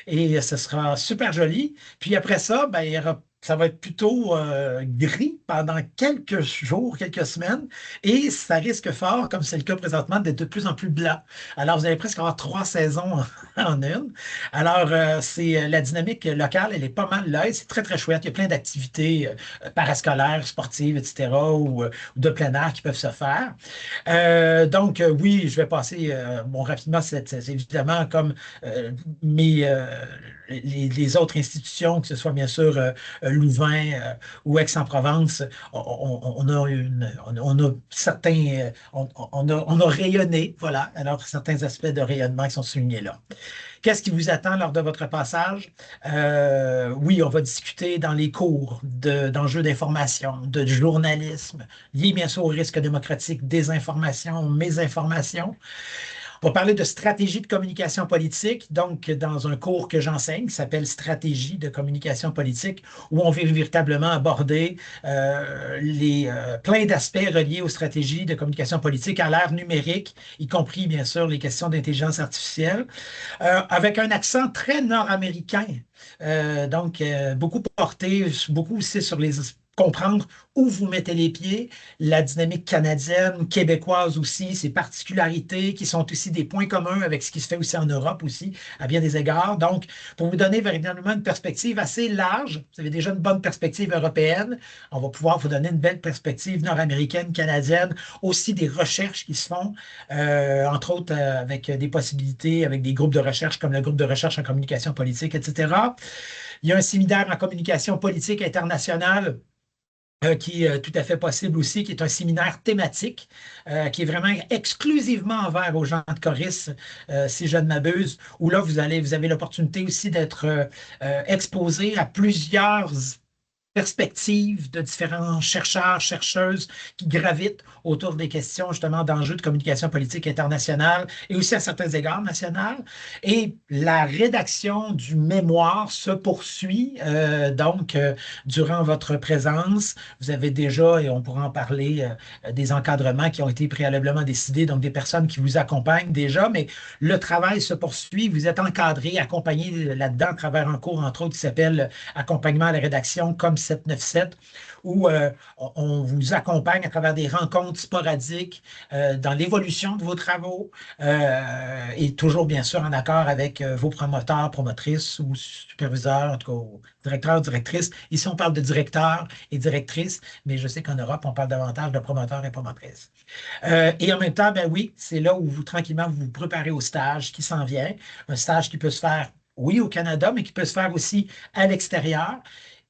F: Et ce sera super joli. Puis après ça, ben, ça va être plutôt gris pendant quelques jours, quelques semaines, et ça risque fort, comme c'est le cas présentement, d'être de plus en plus blanc. Alors, vous allez presque avoir 3 saisons en une. Alors, la dynamique locale, elle est pas mal là, et c'est très, très chouette. Il y a plein d'activités parascolaires, sportives, etc., ou de plein air qui peuvent se faire. Oui, je vais passer rapidement, c'est évidemment comme les autres institutions, que ce soit bien sûr Louvain ou Aix-en-Provence, on a certains, on a rayonné, voilà, alors certains aspects de rayonnement qui sont soulignés là. Qu'est-ce qui vous attend lors de votre passage? Oui, on va discuter dans les cours d'enjeux d'information, de journalisme, liés bien sûr au risque démocratique, désinformation, mésinformation. On va parler de stratégie de communication politique, donc dans un cours que j'enseigne qui s'appelle Stratégie de communication politique, où on va véritablement aborder plein d'aspects reliés aux stratégies de communication politique à l'ère numérique, y compris bien sûr les questions d'intelligence artificielle, avec un accent très nord-américain. Beaucoup porté, beaucoup aussi sur comprendre où vous mettez les pieds, la dynamique canadienne, québécoise aussi, ses particularités qui sont aussi des points communs avec ce qui se fait aussi en Europe aussi, à bien des égards. Donc, pour vous donner véritablement une perspective assez large, vous avez déjà une bonne perspective européenne, on va pouvoir vous donner une belle perspective nord-américaine, canadienne, aussi des recherches qui se font, entre autres avec des possibilités, avec des groupes de recherche comme le groupe de recherche en communication politique, etc. Il y a un séminaire en communication politique internationale qui est tout à fait possible aussi, qui est un séminaire thématique, qui est vraiment exclusivement ouvert aux gens de Coris, si je ne m'abuse, où là, vous avez l'opportunité aussi d'être exposé à plusieurs perspectives de différents chercheurs, chercheuses qui gravitent autour des questions justement d'enjeux de communication politique internationale et aussi à certains égards nationales. Et la rédaction du mémoire se poursuit durant votre présence. Vous avez déjà, et on pourra en parler, des encadrements qui ont été préalablement décidés, donc des personnes qui vous accompagnent déjà, mais le travail se poursuit. Vous êtes encadré, accompagné là-dedans à travers un cours, entre autres, qui s'appelle Accompagnement à la rédaction, comme 797, où on vous accompagne à travers des rencontres sporadiques dans l'évolution de vos travaux et toujours, bien sûr, en accord avec vos promoteurs, promotrices ou superviseurs, en tout cas, directeurs, directrices. Ici, on parle de directeurs et directrices, mais je sais qu'en Europe, on parle davantage de promoteurs et promotrices. Et en même temps, ben oui, c'est là où vous, tranquillement, vous vous préparez au stage qui s'en vient. Un stage qui peut se faire, oui, au Canada, mais qui peut se faire aussi à l'extérieur.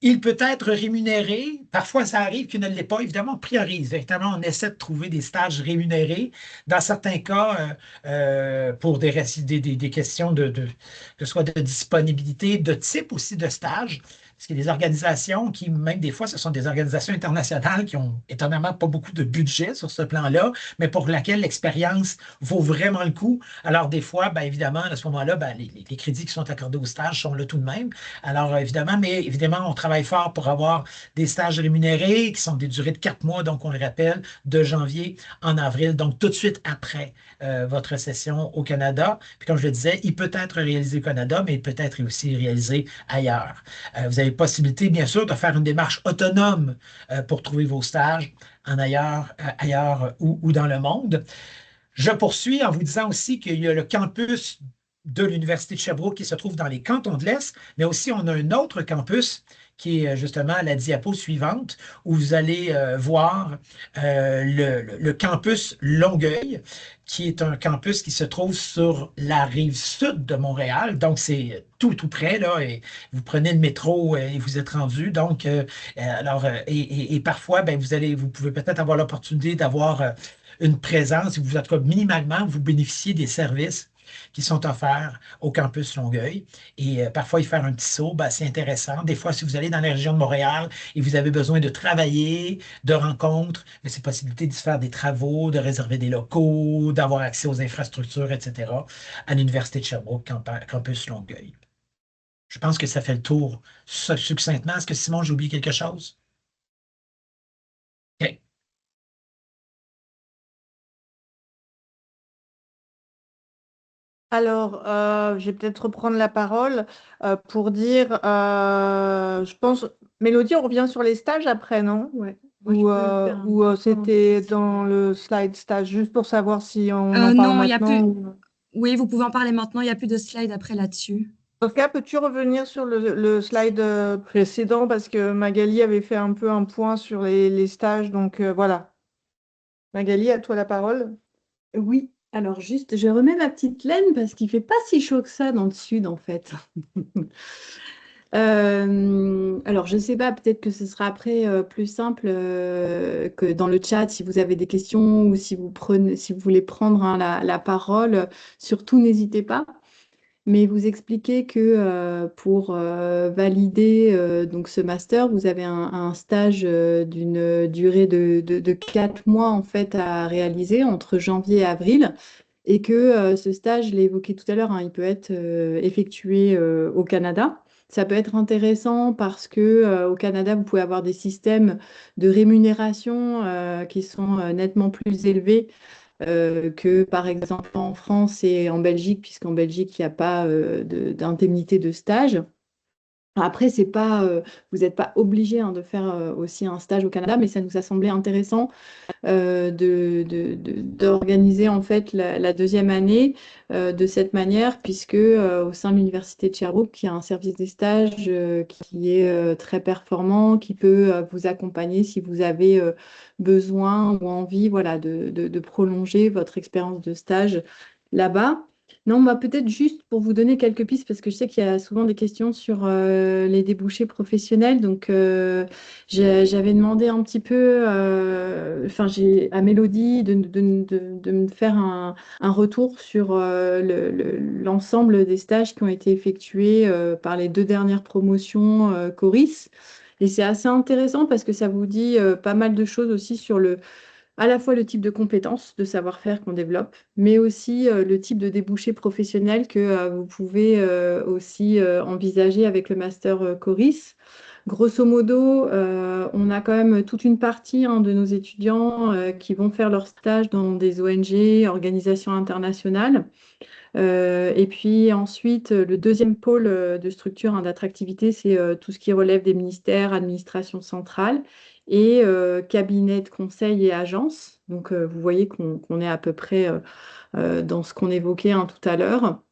F: Il peut être rémunéré. Parfois, ça arrive qu'il ne l'est pas. Évidemment, on priorise. Évidemment, on essaie de trouver des stages rémunérés. Dans certains cas, pour des questions que ce soit de disponibilité, de type aussi de stage. Parce qu'il y a des organisations qui, même des fois, ce sont des organisations internationales qui ont étonnamment pas beaucoup de budget sur ce plan-là, mais pour laquelle l'expérience vaut vraiment le coup. Alors, des fois, bien évidemment, à ce moment-là, ben, les crédits qui sont accordés aux stages sont là tout de même. Alors, évidemment, mais évidemment, on travaille fort pour avoir des stages rémunérés qui sont des durées de 4 mois, donc on le rappelle, de janvier en avril, donc tout de suite après votre session au Canada. Puis comme je le disais, il peut être réalisé au Canada, mais il peut être aussi réalisé ailleurs. Vous avez possibilité, bien sûr, de faire une démarche autonome pour trouver vos stages ailleurs ou dans le monde. Je poursuis en vous disant aussi qu'il y a le campus de l'Université de Sherbrooke qui se trouve dans les cantons de l'Est, mais aussi on a un autre campus qui est justement la diapo suivante, où vous allez voir le campus Longueuil, qui est un campus qui se trouve sur la rive sud de Montréal. Donc, c'est tout près, là, et vous prenez le métro et vous êtes rendu. Donc, et parfois, ben, vous pouvez peut-être avoir l'opportunité d'avoir une présence, vous, en tout cas, minimalement, vous bénéficiez des services qui sont offerts au campus Longueuil. Et parfois, y faire un petit saut, ben, c'est intéressant. Des fois, si vous allez dans la région de Montréal et vous avez besoin de travailler, de rencontres, mais c'est possibilité de se faire des travaux, de réserver des locaux, d'avoir accès aux infrastructures, etc., à l'Université de Sherbrooke, campus Longueuil. Je pense que ça fait le tour succinctement. Est-ce que Simon, j'ai oublié quelque chose? OK.
C: Alors, je vais peut-être reprendre la parole pour dire, je pense, Mélodie, on revient sur les stages après, non?
D: Ouais. Moi,
C: Ou c'était dans le slide stage, juste pour savoir si on en parle
A: Non, il y a
C: maintenant.
A: plus. Oui, vous pouvez en parler maintenant. Il n'y a plus de slide après là-dessus.
C: Dans ce cas, peux-tu revenir sur le slide précédent parce que Magali avait fait un peu un point sur les stages, donc voilà. Magali, à toi la parole.
D: Oui, alors juste, je remets ma petite laine parce qu'il fait pas si chaud que ça dans le sud en fait. Alors je ne sais pas, peut-être que ce sera après plus simple que dans le chat si vous avez des questions ou si vous voulez prendre hein, la parole, surtout n'hésitez pas. Mais vous expliquez que pour valider donc ce master, vous avez un stage d'une durée de 4 mois en fait à réaliser entre janvier et avril. Et que ce stage, je l'ai évoqué tout à l'heure, hein, il peut être effectué au Canada. Ça peut être intéressant parce que au Canada, vous pouvez avoir des systèmes de rémunération qui sont nettement plus élevés que par exemple en France et en Belgique, puisqu'en Belgique, il n'y a pas d'indemnité de stage. Après, c'est pas, vous n'êtes pas obligé de faire aussi un stage au Canada, mais ça nous a semblé intéressant d'organiser en fait la deuxième année de cette manière, puisque au sein de l'Université de Sherbrooke, il y a un service des stages qui est très performant, qui peut vous accompagner si vous avez besoin ou envie, voilà, de prolonger votre expérience de stage là-bas. Non, bah, peut-être juste pour vous donner quelques pistes, parce que je sais qu'il y a souvent des questions sur les débouchés professionnels. Donc, j'avais demandé un petit peu, enfin, à Mélodie de me faire un retour sur l'ensemble des stages qui ont été effectués par les 2 dernières promotions Coris. Et c'est assez intéressant parce que ça vous dit pas mal de choses aussi sur à la fois le type de compétences, de savoir-faire qu'on développe, mais aussi le type de débouché professionnel que vous pouvez aussi envisager avec le master Coris. Grosso modo, on a quand même toute une partie de nos étudiants qui vont faire leur stage dans des ONG, organisations internationales. Et puis ensuite, le deuxième pôle de structure d'attractivité, c'est tout ce qui relève des ministères, administration centrale et cabinet de conseil et agences. Donc, vous voyez qu'on est à peu près dans ce qu'on évoquait tout à l'heure.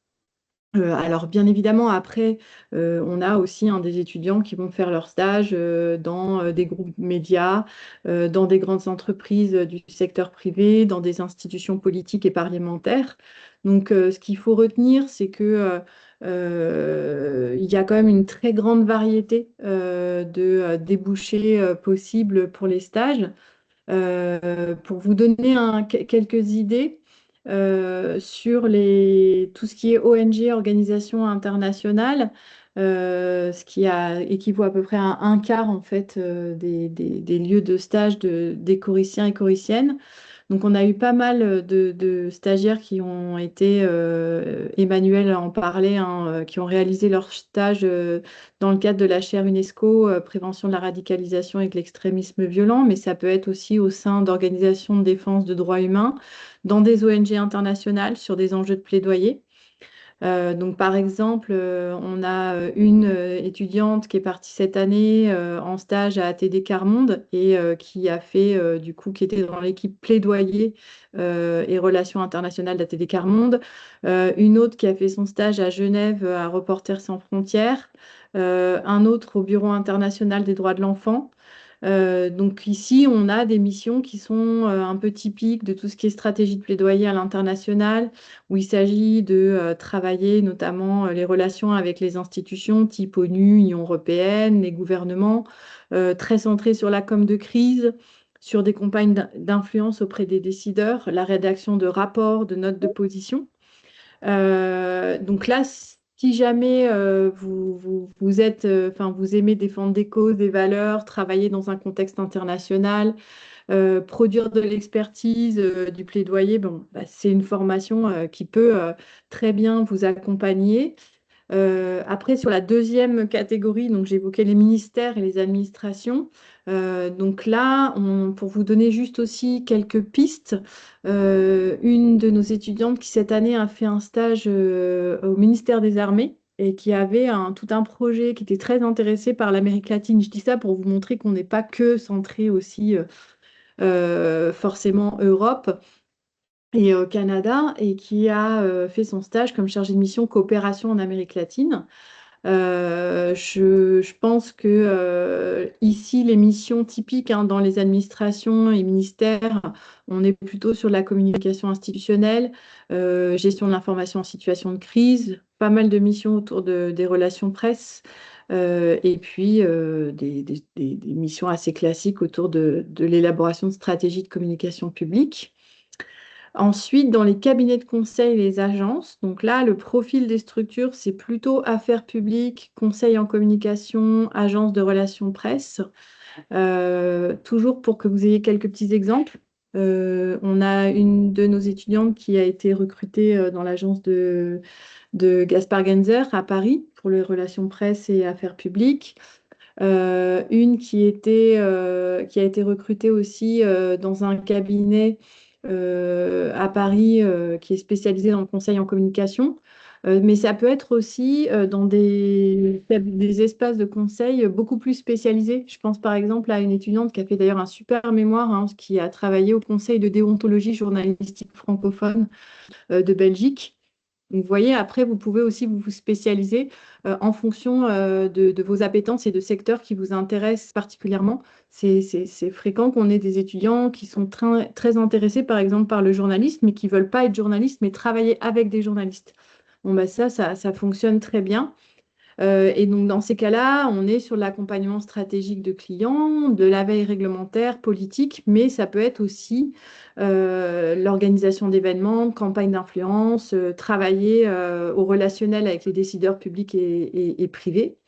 D: Alors, bien évidemment, après, on a aussi des étudiants qui vont faire leur stage dans des groupes médias, dans des grandes entreprises du secteur privé, dans des institutions politiques et parlementaires. Donc, ce qu'il faut retenir, c'est que il y a quand même une très grande variété de débouchés possibles pour les stages. Pour vous donner quelques idées sur tout ce qui est ONG, organisation internationale, ce qui équivaut à peu près à un quart en fait des lieux de stage des choriciens et choriciennes. Donc, on a eu pas mal de stagiaires qui ont été, Emmanuel en parlait, qui ont réalisé leur stage dans le cadre de la chaire UNESCO, prévention de la radicalisation et de l'extrémisme violent, mais ça peut être aussi au sein d'organisations de défense de droits humains, dans des ONG internationales sur des enjeux de plaidoyer. Donc, par exemple, on a une étudiante qui est partie cette année en stage à ATD Carmonde et qui a fait, du coup, qui était dans l'équipe plaidoyer et relations internationales d'ATD Carmonde. Une autre qui a fait son stage à Genève à Reporters sans frontières. Un autre au Bureau international des droits de l'enfant. Donc ici, on a des missions qui sont un peu typiques de tout ce qui est stratégie de plaidoyer à l'international, où il s'agit de travailler notamment les relations avec les institutions type ONU, Union européenne, les gouvernements, très centrés sur la com de crise, sur des campagnes d'influence auprès des décideurs, la rédaction de rapports, de notes de position. Donc là, si jamais vous êtes, enfin, vous aimez défendre des causes, des valeurs, travailler dans un contexte international, produire de l'expertise, du plaidoyer, bon, bah, c'est une formation qui peut très bien vous accompagner. Après, sur la deuxième catégorie, donc j'évoquais les ministères et les administrations. Donc là, pour vous donner juste aussi quelques pistes, une de nos étudiantes qui cette année a fait un stage au ministère des Armées et qui avait tout un projet qui était très intéressé par l'Amérique latine. Je dis ça pour vous montrer qu'on n'est pas que centré aussi forcément Europe et au Canada, et qui a fait son stage comme chargé de mission coopération en Amérique latine. Je pense que ici, les missions typiques dans les administrations et ministères, on est plutôt sur la communication institutionnelle, gestion de l'information en situation de crise, pas mal de missions autour des relations presse, et puis des missions assez classiques autour de l'élaboration de stratégies de communication publique. Ensuite, dans les cabinets de conseil et les agences, donc là, le profil des structures, c'est plutôt affaires publiques, conseil en communication, agence de relations presse. Toujours pour que vous ayez quelques petits exemples, on a une de nos étudiantes qui a été recrutée dans l'agence de Gaspard Genzer à Paris pour les relations presse et affaires publiques. Une qui a été recrutée aussi dans un cabinet à Paris qui est spécialisé dans le conseil en communication. Mais ça peut être aussi dans des espaces de conseil beaucoup plus spécialisés. Je pense par exemple à une étudiante qui a fait d'ailleurs un super mémoire, hein, qui a travaillé au Conseil de déontologie journalistique francophone de Belgique. Donc, vous voyez, après, vous pouvez aussi vous spécialiser en fonction de vos appétences et de secteurs qui vous intéressent particulièrement. C'est fréquent qu'on ait des étudiants qui sont très intéressés, par exemple, par le journalisme, mais qui ne veulent pas être journalistes, mais travailler avec des journalistes. Bon, bah ça fonctionne très bien. Et donc, dans ces cas-là, on est sur l'accompagnement stratégique de clients, de la veille réglementaire, politique, mais ça peut être aussi l'organisation d'événements, de campagnes d'influence, travailler au relationnel avec les décideurs publics et privés.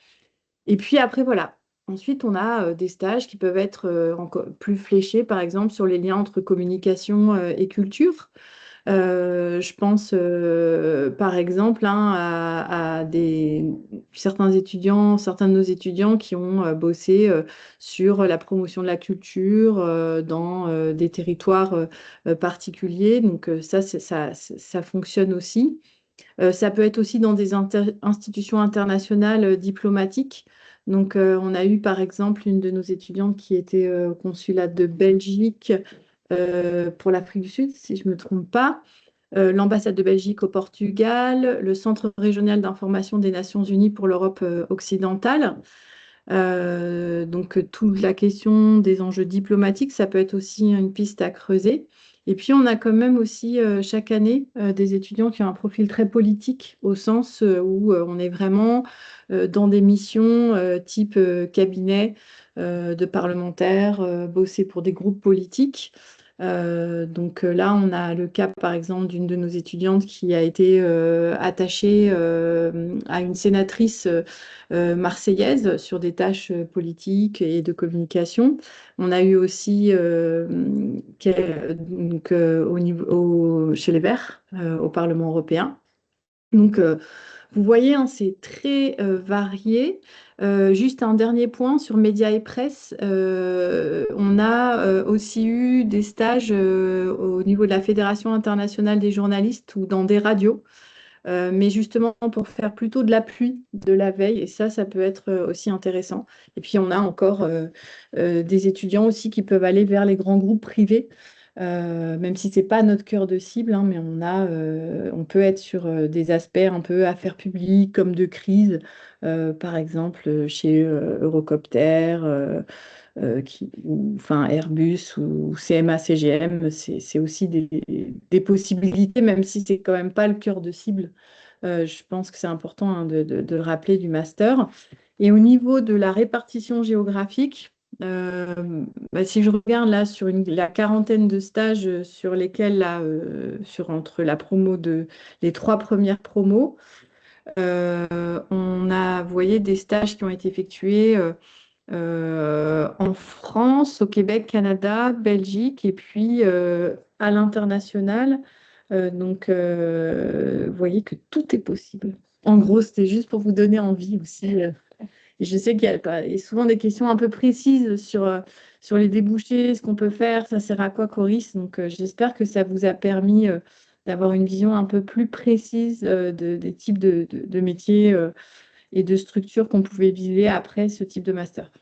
D: Et puis après, voilà. Ensuite, on a des stages qui peuvent être encore plus fléchés, par exemple, sur les liens entre communication et culture. Je pense par exemple, hein, à certains étudiants, certains de nos étudiants qui ont bossé sur la promotion de la culture dans des territoires particuliers. Donc ça fonctionne aussi. Ça peut être aussi dans des institutions internationales diplomatiques. Donc on a eu par exemple une de nos étudiantes qui était au consulat de Belgique pour l'Afrique du Sud, si je ne me trompe pas, l'ambassade de Belgique au Portugal, le Centre régional d'information des Nations Unies pour l'Europe occidentale. Donc, toute la question des enjeux diplomatiques, ça peut être aussi une piste à creuser. Et puis, on a quand même aussi chaque année des étudiants qui ont un profil très politique, au sens où on est vraiment dans des missions type cabinet de parlementaires, bosser pour des groupes politiques. Donc là, on a le cas, par exemple, d'une de nos étudiantes qui a été attachée à une sénatrice marseillaise sur des tâches politiques et de communication. On a eu aussi donc, chez les Verts, au Parlement européen. Donc, vous voyez, hein, c'est très varié. Juste un dernier point sur médias et presse. On a aussi eu des stages au niveau de la Fédération internationale des journalistes ou dans des radios, mais justement pour faire plutôt de l'appui de la veille. Et ça peut être aussi intéressant. Et puis, on a encore des étudiants aussi qui peuvent aller vers les grands groupes privés. Même si ce n'est pas notre cœur de cible, hein, mais on peut être sur des aspects un peu affaires publiques, comme de crise, par exemple chez Eurocopter, enfin Airbus ou CMA, CGM, c'est aussi des possibilités, même si c'est quand même pas le cœur de cible. Je pense que c'est important, hein, de le rappeler du master. Et au niveau de la répartition géographique, si je regarde là sur la quarantaine de stages sur lesquels, là, entre les 3 premières promos, on a, vous voyez, des stages qui ont été effectués en France, au Québec, Canada, Belgique, et puis à l'international. Donc, vous voyez que tout est possible. En gros, c'était juste pour vous donner envie aussi. Et je sais qu'il y a souvent des questions un peu précises sur les débouchés, ce qu'on peut faire, ça sert à quoi, Coris. Donc, j'espère que ça vous a permis d'avoir une vision un peu plus précise des types de métiers et de structures qu'on pouvait viser après ce type de master.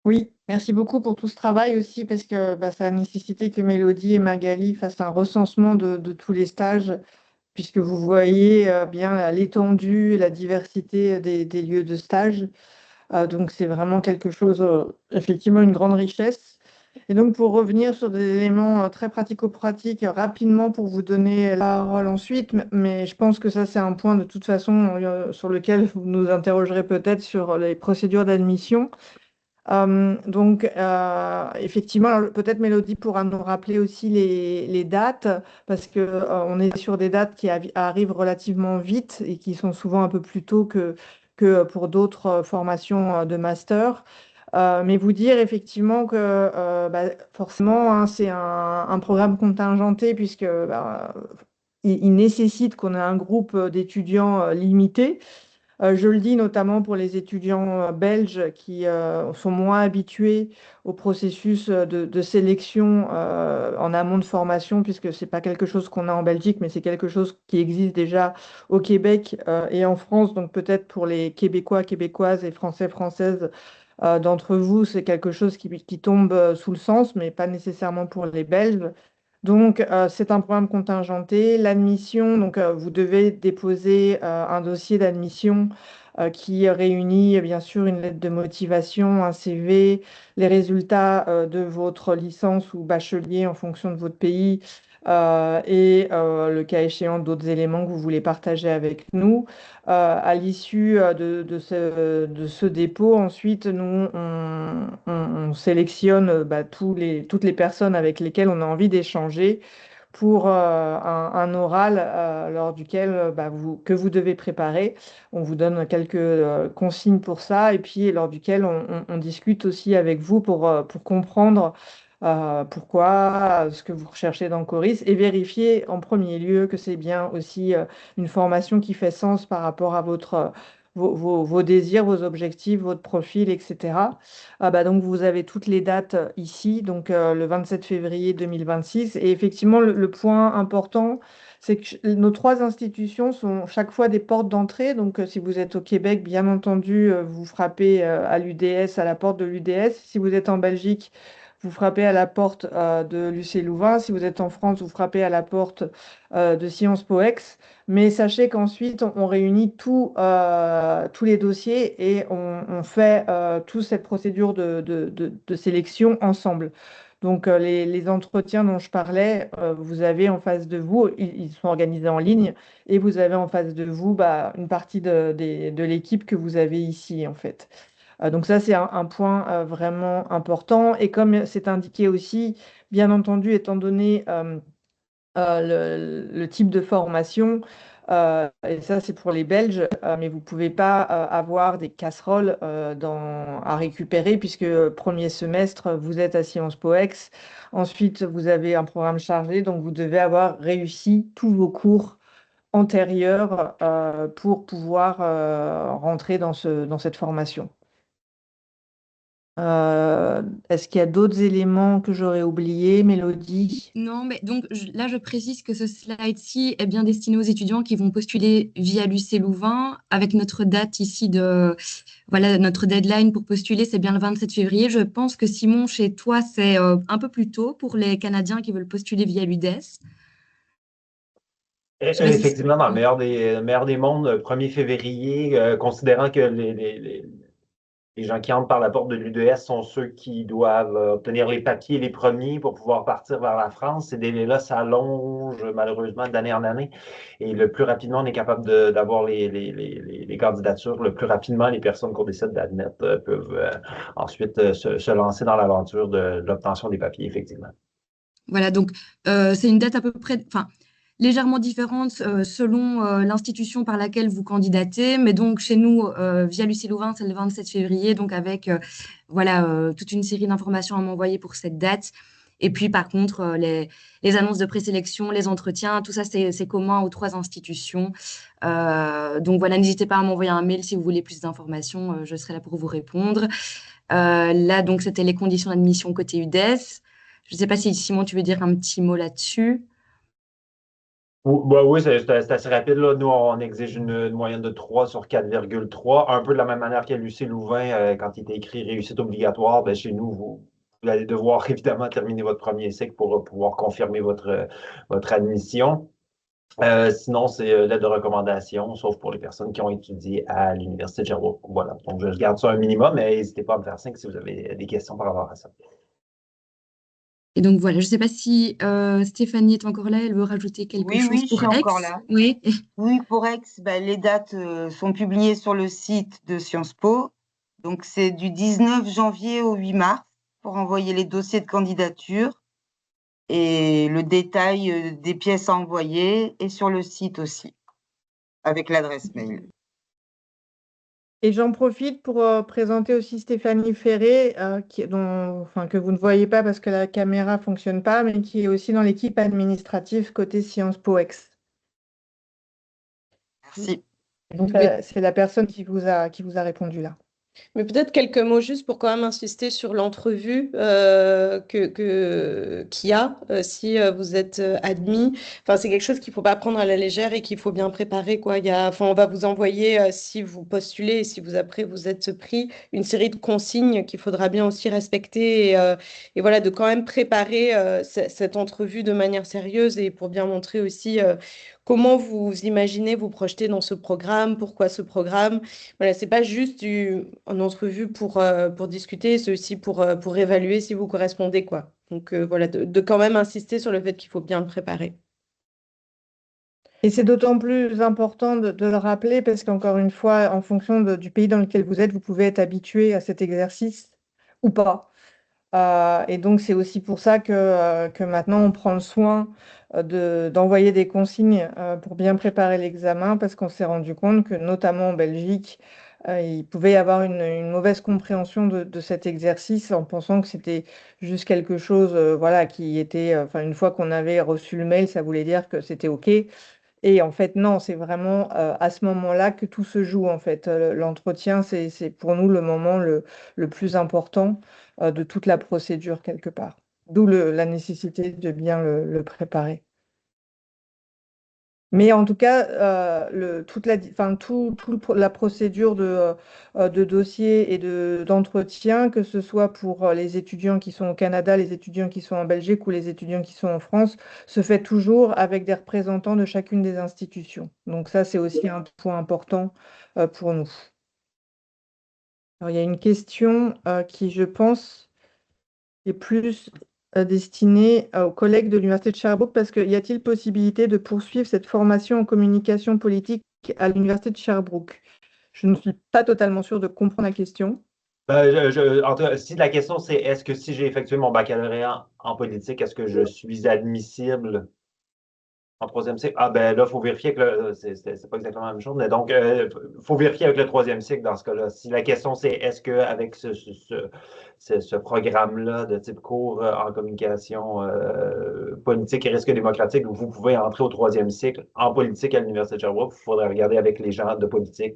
C: Oui, merci beaucoup pour tout ce travail aussi, parce que ça a nécessité que Mélodie et Magali fassent un recensement de tous les stages, puisque vous voyez bien l'étendue et la diversité des lieux de stage. Donc, c'est vraiment quelque chose, effectivement, une grande richesse. Et donc, pour revenir sur des éléments très pratico-pratiques, rapidement, pour vous donner la parole ensuite, mais je pense que ça, c'est un point de toute façon sur lequel vous nous interrogerez peut-être sur les procédures d'admission. Donc, effectivement, alors, peut-être Mélodie pourra nous rappeler aussi les dates, parce que on est sur des dates qui arrivent relativement vite et qui sont souvent un peu plus tôt que pour d'autres formations de master. Mais vous dire effectivement que forcément, hein, c'est un programme contingenté, puisque il nécessite qu'on ait un groupe d'étudiants limité. Je le dis notamment pour les étudiants belges qui sont moins habitués au processus de sélection en amont de formation, puisque ce n'est pas quelque chose qu'on a en Belgique, mais c'est quelque chose qui existe déjà au Québec et en France. Donc peut-être pour les Québécois, Québécoises et Français, Françaises d'entre vous, c'est quelque chose qui tombe sous le sens, mais pas nécessairement pour les Belges. Donc, c'est un programme contingenté. L'admission, donc vous devez déposer un dossier d'admission qui réunit bien sûr une lettre de motivation, un CV, les résultats de votre licence ou bachelier en fonction de votre pays et le cas échéant d'autres éléments que vous voulez partager avec nous. À l'issue de ce dépôt, ensuite, nous, on sélectionne toutes les personnes avec lesquelles on a envie d'échanger pour un oral lors duquel que vous devez préparer. On vous donne quelques consignes pour ça et puis lors duquel on discute aussi avec vous pour comprendre pourquoi, ce que vous recherchez dans Coris et vérifier en premier lieu que c'est bien aussi une formation qui fait sens par rapport à vos désirs, vos objectifs, votre profil, etc. Donc vous avez toutes les dates ici, donc le 27 février 2026. Et effectivement, le point important, c'est que nos trois institutions sont chaque fois des portes d'entrée. Donc si vous êtes au Québec, bien entendu, vous frappez à l'UDS, à la porte de l'UDS. Si vous êtes en Belgique, vous frappez à la porte de l'UC Louvain. Si vous êtes en France, vous frappez à la porte de Sciences Po Ex. Mais sachez qu'ensuite, on réunit tous les dossiers et on fait toute cette procédure de sélection ensemble. Donc, les entretiens dont je parlais, vous avez en face de vous, ils sont organisés en ligne, et vous avez en face de vous une partie de l'équipe que vous avez ici, en fait. Donc ça, c'est un point vraiment important. Et comme c'est indiqué aussi, bien entendu, étant donné le type de formation, et ça c'est pour les Belges, mais vous ne pouvez pas avoir des casseroles à récupérer puisque premier semestre, vous êtes à Sciences Po Ex. Ensuite, vous avez un programme chargé, donc vous devez avoir réussi tous vos cours antérieurs pour pouvoir rentrer dans cette formation. Est-ce qu'il y a d'autres éléments que j'aurais oubliés, Mélodie?
A: Non, mais donc là, je précise que ce slide-ci est bien destiné aux étudiants qui vont postuler via l'UC Louvain, avec notre date ici voilà, notre deadline pour postuler, c'est bien le 27 février. Je pense que Simon, chez toi, c'est un peu plus tôt pour les Canadiens qui veulent postuler via l'UDES. Je sais pas si c'est-
G: Effectivement, dans le meilleur des mondes, 1er février, considérant que les gens qui entrent par la porte de l'UDS sont ceux qui doivent obtenir les papiers les premiers pour pouvoir partir vers la France. Ces délais-là s'allongent malheureusement d'année en année. Et le plus rapidement on est capable d'avoir les candidatures, le plus rapidement les personnes qu'on décide d'admettre peuvent ensuite se lancer dans l'aventure de l'obtention des papiers, effectivement.
A: Voilà, donc c'est une date à peu près, enfin, légèrement différente selon l'institution par laquelle vous candidatez. Mais donc, chez nous, via l'UC Louvain, c'est le 27 février, donc avec voilà, toute une série d'informations à m'envoyer pour cette date. Et puis, par contre, les annonces de présélection, les entretiens, tout ça, c'est commun aux trois institutions. Donc, voilà, n'hésitez pas à m'envoyer un mail si vous voulez plus d'informations. Je serai là pour vous répondre. Là, donc, c'était les conditions d'admission côté UDES. Je ne sais pas si, Simon, tu veux dire un petit mot là-dessus.
G: Oui, c'est assez rapide, là. Nous, on exige une moyenne de 3 sur 4,3, un peu de la même manière qu'à l'UC Louvain, quand il était écrit réussite obligatoire. Ben, chez nous, vous allez devoir évidemment terminer votre premier cycle pour pouvoir confirmer votre admission. Sinon, c'est l'aide de recommandation, sauf pour les personnes qui ont étudié à l'Université de Sherbrooke. Voilà. Donc, je garde ça un minimum, mais n'hésitez pas à me faire signe si vous avez des questions par rapport à ça.
A: Et donc voilà, je ne sais pas si Stéphanie est encore là, elle veut rajouter quelque chose
H: Oui, je
A: pour
H: suis
A: Aix.
H: encore là.
A: Oui.
H: Oui, pour Aix, les dates sont publiées sur le site de Sciences Po. Donc, c'est du 19 janvier au 8 mars pour envoyer les dossiers de candidature. Et le détail des pièces à envoyer est sur le site aussi, avec l'adresse mail.
C: Et j'en profite pour présenter aussi Stéphanie Ferré, que vous ne voyez pas parce que la caméra ne fonctionne pas, mais qui est aussi dans l'équipe administrative côté Sciences Po Ex.
H: Merci.
C: Donc,
B: Mais
C: c'est la personne qui vous a répondu là.
B: Mais peut-être quelques mots juste pour quand même insister sur l'entrevue qu'il y a si vous êtes admis. Enfin, c'est quelque chose qu'il ne faut pas prendre à la légère et qu'il faut bien préparer, quoi. Enfin, on va vous envoyer, si vous postulez et si vous après vous êtes pris, une série de consignes qu'il faudra bien aussi respecter et voilà, de quand même préparer cette entrevue de manière sérieuse et pour bien montrer aussi comment vous imaginez vous projeter dans ce programme, pourquoi ce programme. Voilà, c'est pas juste une entrevue pour discuter, c'est aussi pour évaluer si vous correspondez, quoi. Donc voilà, de quand même insister sur le fait qu'il faut bien le préparer.
C: Et c'est d'autant plus important de le rappeler parce qu'encore une fois, en fonction du pays dans lequel vous êtes, vous pouvez être habitué à cet exercice ou pas. Et donc, c'est aussi pour ça que maintenant, on prend le soin d'envoyer des consignes pour bien préparer l'examen, parce qu'on s'est rendu compte que, notamment en Belgique, il pouvait y avoir une mauvaise compréhension de cet exercice en pensant que c'était juste quelque chose voilà, qui était, enfin, une fois qu'on avait reçu le mail, ça voulait dire que c'était OK. Et en fait, non, c'est vraiment à ce moment-là que tout se joue, en fait. L'entretien, c'est pour nous le moment le plus important de toute la procédure, quelque part. D'où la nécessité de bien le préparer. Mais en tout cas, la procédure de dossier et d'entretien, que ce soit pour les étudiants qui sont au Canada, les étudiants qui sont en Belgique ou les étudiants qui sont en France, se fait toujours avec des représentants de chacune des institutions. Donc ça, c'est aussi un point important pour nous. Alors, il y a une question qui, je pense, est plus destinée aux collègues de l'Université de Sherbrooke, parce que y a-t-il possibilité de poursuivre cette formation en communication politique à l'Université de Sherbrooke? Je ne suis pas totalement sûre de comprendre la question.
G: En tout cas, si la question c'est est-ce que si j'ai effectué mon baccalauréat en politique, est-ce que je suis admissible en troisième cycle? Ah ben là, il faut vérifier que c'est pas exactement la même chose, mais donc il faut vérifier avec le troisième cycle dans ce cas-là. Si la question c'est est-ce qu'avec ce programme-là de type cours en communication politique et risque démocratique, vous pouvez entrer au troisième cycle en politique à l'Université de Sherbrooke, il faudrait regarder avec les gens de politique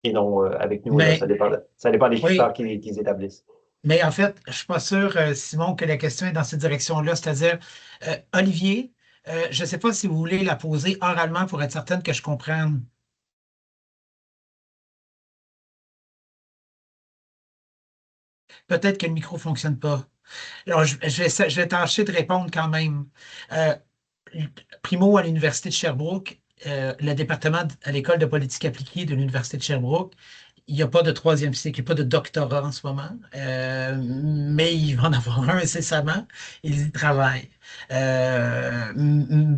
G: et non avec nous. Là,
F: Mais
G: ça dépend des
F: oui,
G: critères qu'ils établissent.
F: mais en fait, je ne suis pas sûr, Simon, que la question est dans cette direction-là. C'est-à-dire, Olivier, je ne sais pas si vous voulez la poser oralement pour être certaine que je comprenne. Peut-être que le micro ne fonctionne pas. Alors, je vais tâcher de répondre quand même. Euh, Primo, à l'Université de Sherbrooke, le département à l'École de politique appliquée de l'Université de Sherbrooke, il n'y a pas de troisième cycle, il n'y a pas de doctorat en ce moment, mais il va en avoir un incessamment. Ils y travaillent.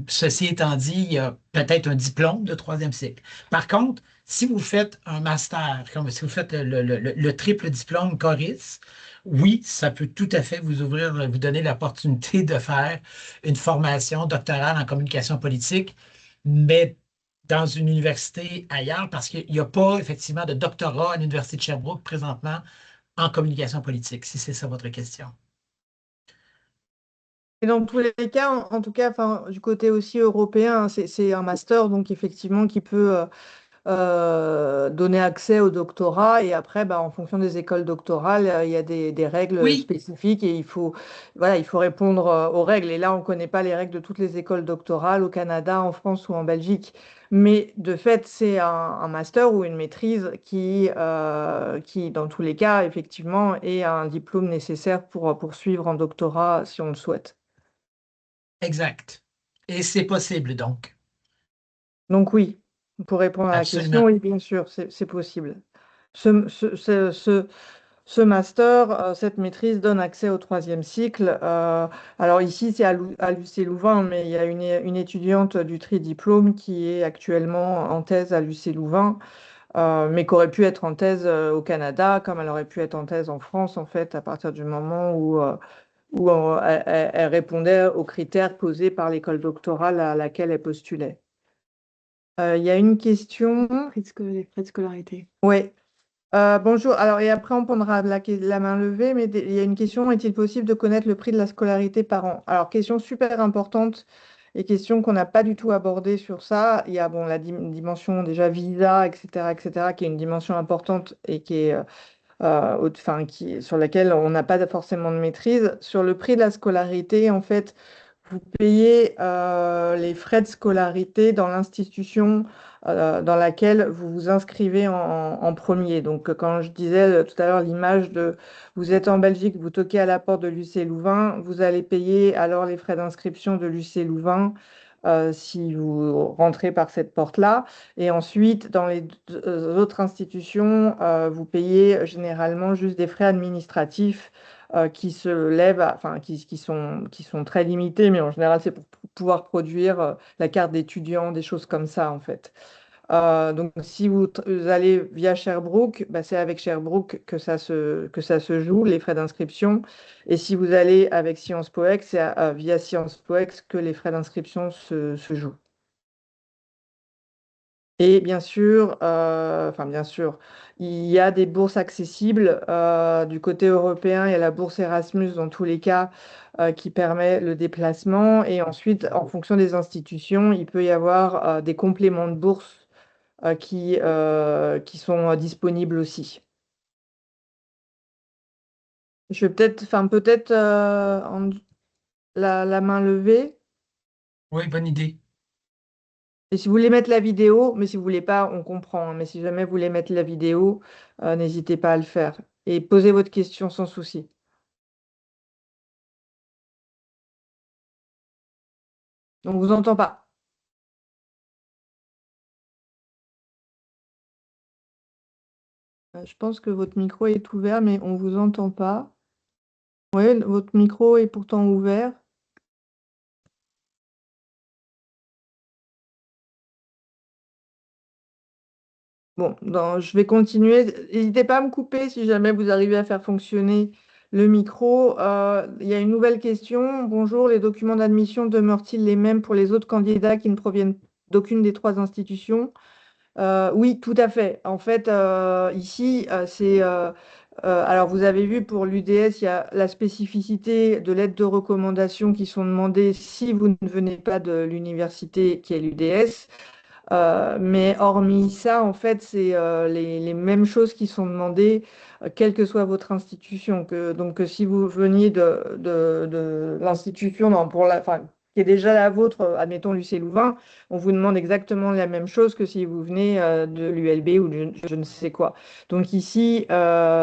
F: Ceci étant dit, il y a peut-être un diplôme de troisième cycle. Par contre, si vous faites un master, comme si vous faites le triple diplôme Coris, oui, ça peut tout à fait vous ouvrir, vous donner l'opportunité de faire une formation doctorale en communication politique, mais dans une université ailleurs, parce qu'il n'y a pas effectivement de doctorat à l'Université de Sherbrooke présentement en communication politique, si c'est ça votre question.
C: Et dans tous les cas, en tout cas, enfin, du côté aussi européen, c'est un master, donc effectivement, qui peut donner accès au doctorat. Et après, bah, en fonction des écoles doctorales, il y a des règles
F: Oui,
C: spécifiques et voilà, il faut répondre aux règles. Et là, on ne connaît pas les règles de toutes les écoles doctorales au Canada, en France ou en Belgique. Mais de fait, c'est un master ou une maîtrise qui, dans tous les cas, effectivement, est un diplôme nécessaire pour poursuivre en doctorat si on le souhaite.
F: exact. Et c'est possible donc,
C: Donc oui, pour répondre à la question,
F: absolument.
C: oui, bien sûr, c'est possible. Ce, ce- ce- ce- Ce master, cette maîtrise donne accès au troisième cycle. Alors ici, c'est à l'UC Louvain, mais il y a une étudiante du tri-diplôme qui est actuellement en thèse à l'UC Louvain, mais qui aurait pu être en thèse au Canada, comme elle aurait pu être en thèse en France, en fait, à partir du moment où elle répondait aux critères posés par l'école doctorale à laquelle elle postulait. Il y a une question.
D: Les frais de scolarité.
C: Oui. Bonjour. Alors, et après, on prendra la main levée, mais il y a une question. Est-il possible de connaître le prix de la scolarité par an? Alors, question super importante les questions qu'on n'a pas du tout abordées sur ça. Il y a bon, la dimension déjà visa, etc., qui est une dimension importante et qui est, sur laquelle on n'a pas forcément de maîtrise. Sur le prix de la scolarité, en fait, vous payez les frais de scolarité dans l'institution dans laquelle vous vous inscrivez en premier. Donc, quand je disais tout à l'heure l'image de vous êtes en Belgique, vous toquez à la porte de l'UC Louvain, vous allez payer alors les frais d'inscription de l'UC Louvain si vous rentrez par cette porte-là. Et ensuite, dans les autres institutions, vous payez généralement juste des frais administratifs qui se lèvent, qui sont très limités, mais en général, c'est pour pouvoir produire la carte d'étudiant, des choses comme ça, en fait. Donc, si vous allez via Sherbrooke, bah, c'est avec Sherbrooke que ça se joue, les frais d'inscription. Et si vous allez avec Sciences Po Ex, c'est via Sciences Po Ex que les frais d'inscription se jouent. Et bien sûr, il y a des bourses accessibles. Du côté européen, il y a la bourse Erasmus dans tous les cas qui permet le déplacement. Et ensuite, en fonction des institutions, il peut y avoir des compléments de bourse qui sont disponibles aussi. Je vais peut-être la main levée.
F: Oui, bonne idée.
C: Et si vous voulez mettre la vidéo, mais si vous voulez pas, on comprend, hein, mais si jamais vous voulez mettre la vidéo, n'hésitez pas à le faire. Et posez votre question sans souci. On ne vous entend pas. Je pense que votre micro est ouvert, mais on ne vous entend pas. Oui, votre micro est pourtant ouvert. Bon, je vais continuer. N'hésitez pas à me couper si jamais vous arrivez à faire fonctionner le micro. Il y a une nouvelle question. Bonjour, les documents d'admission demeurent-ils les mêmes pour les autres candidats qui ne proviennent d'aucune des 3 institutions? Oui, tout à fait. En fait, ici, alors, vous avez vu pour l'UDS, il y a la spécificité de lettres de recommandation qui sont demandées si vous ne venez pas de l'université qui est l'UDS. Mais hormis ça, en fait, c'est les mêmes choses qui sont demandées, quelle que soit votre institution. Donc, si vous veniez de l'institution qui est déjà la vôtre, admettons l'UC Louvain, on vous demande exactement la même chose que si vous venez de l'ULB ou je ne sais quoi. Donc ici,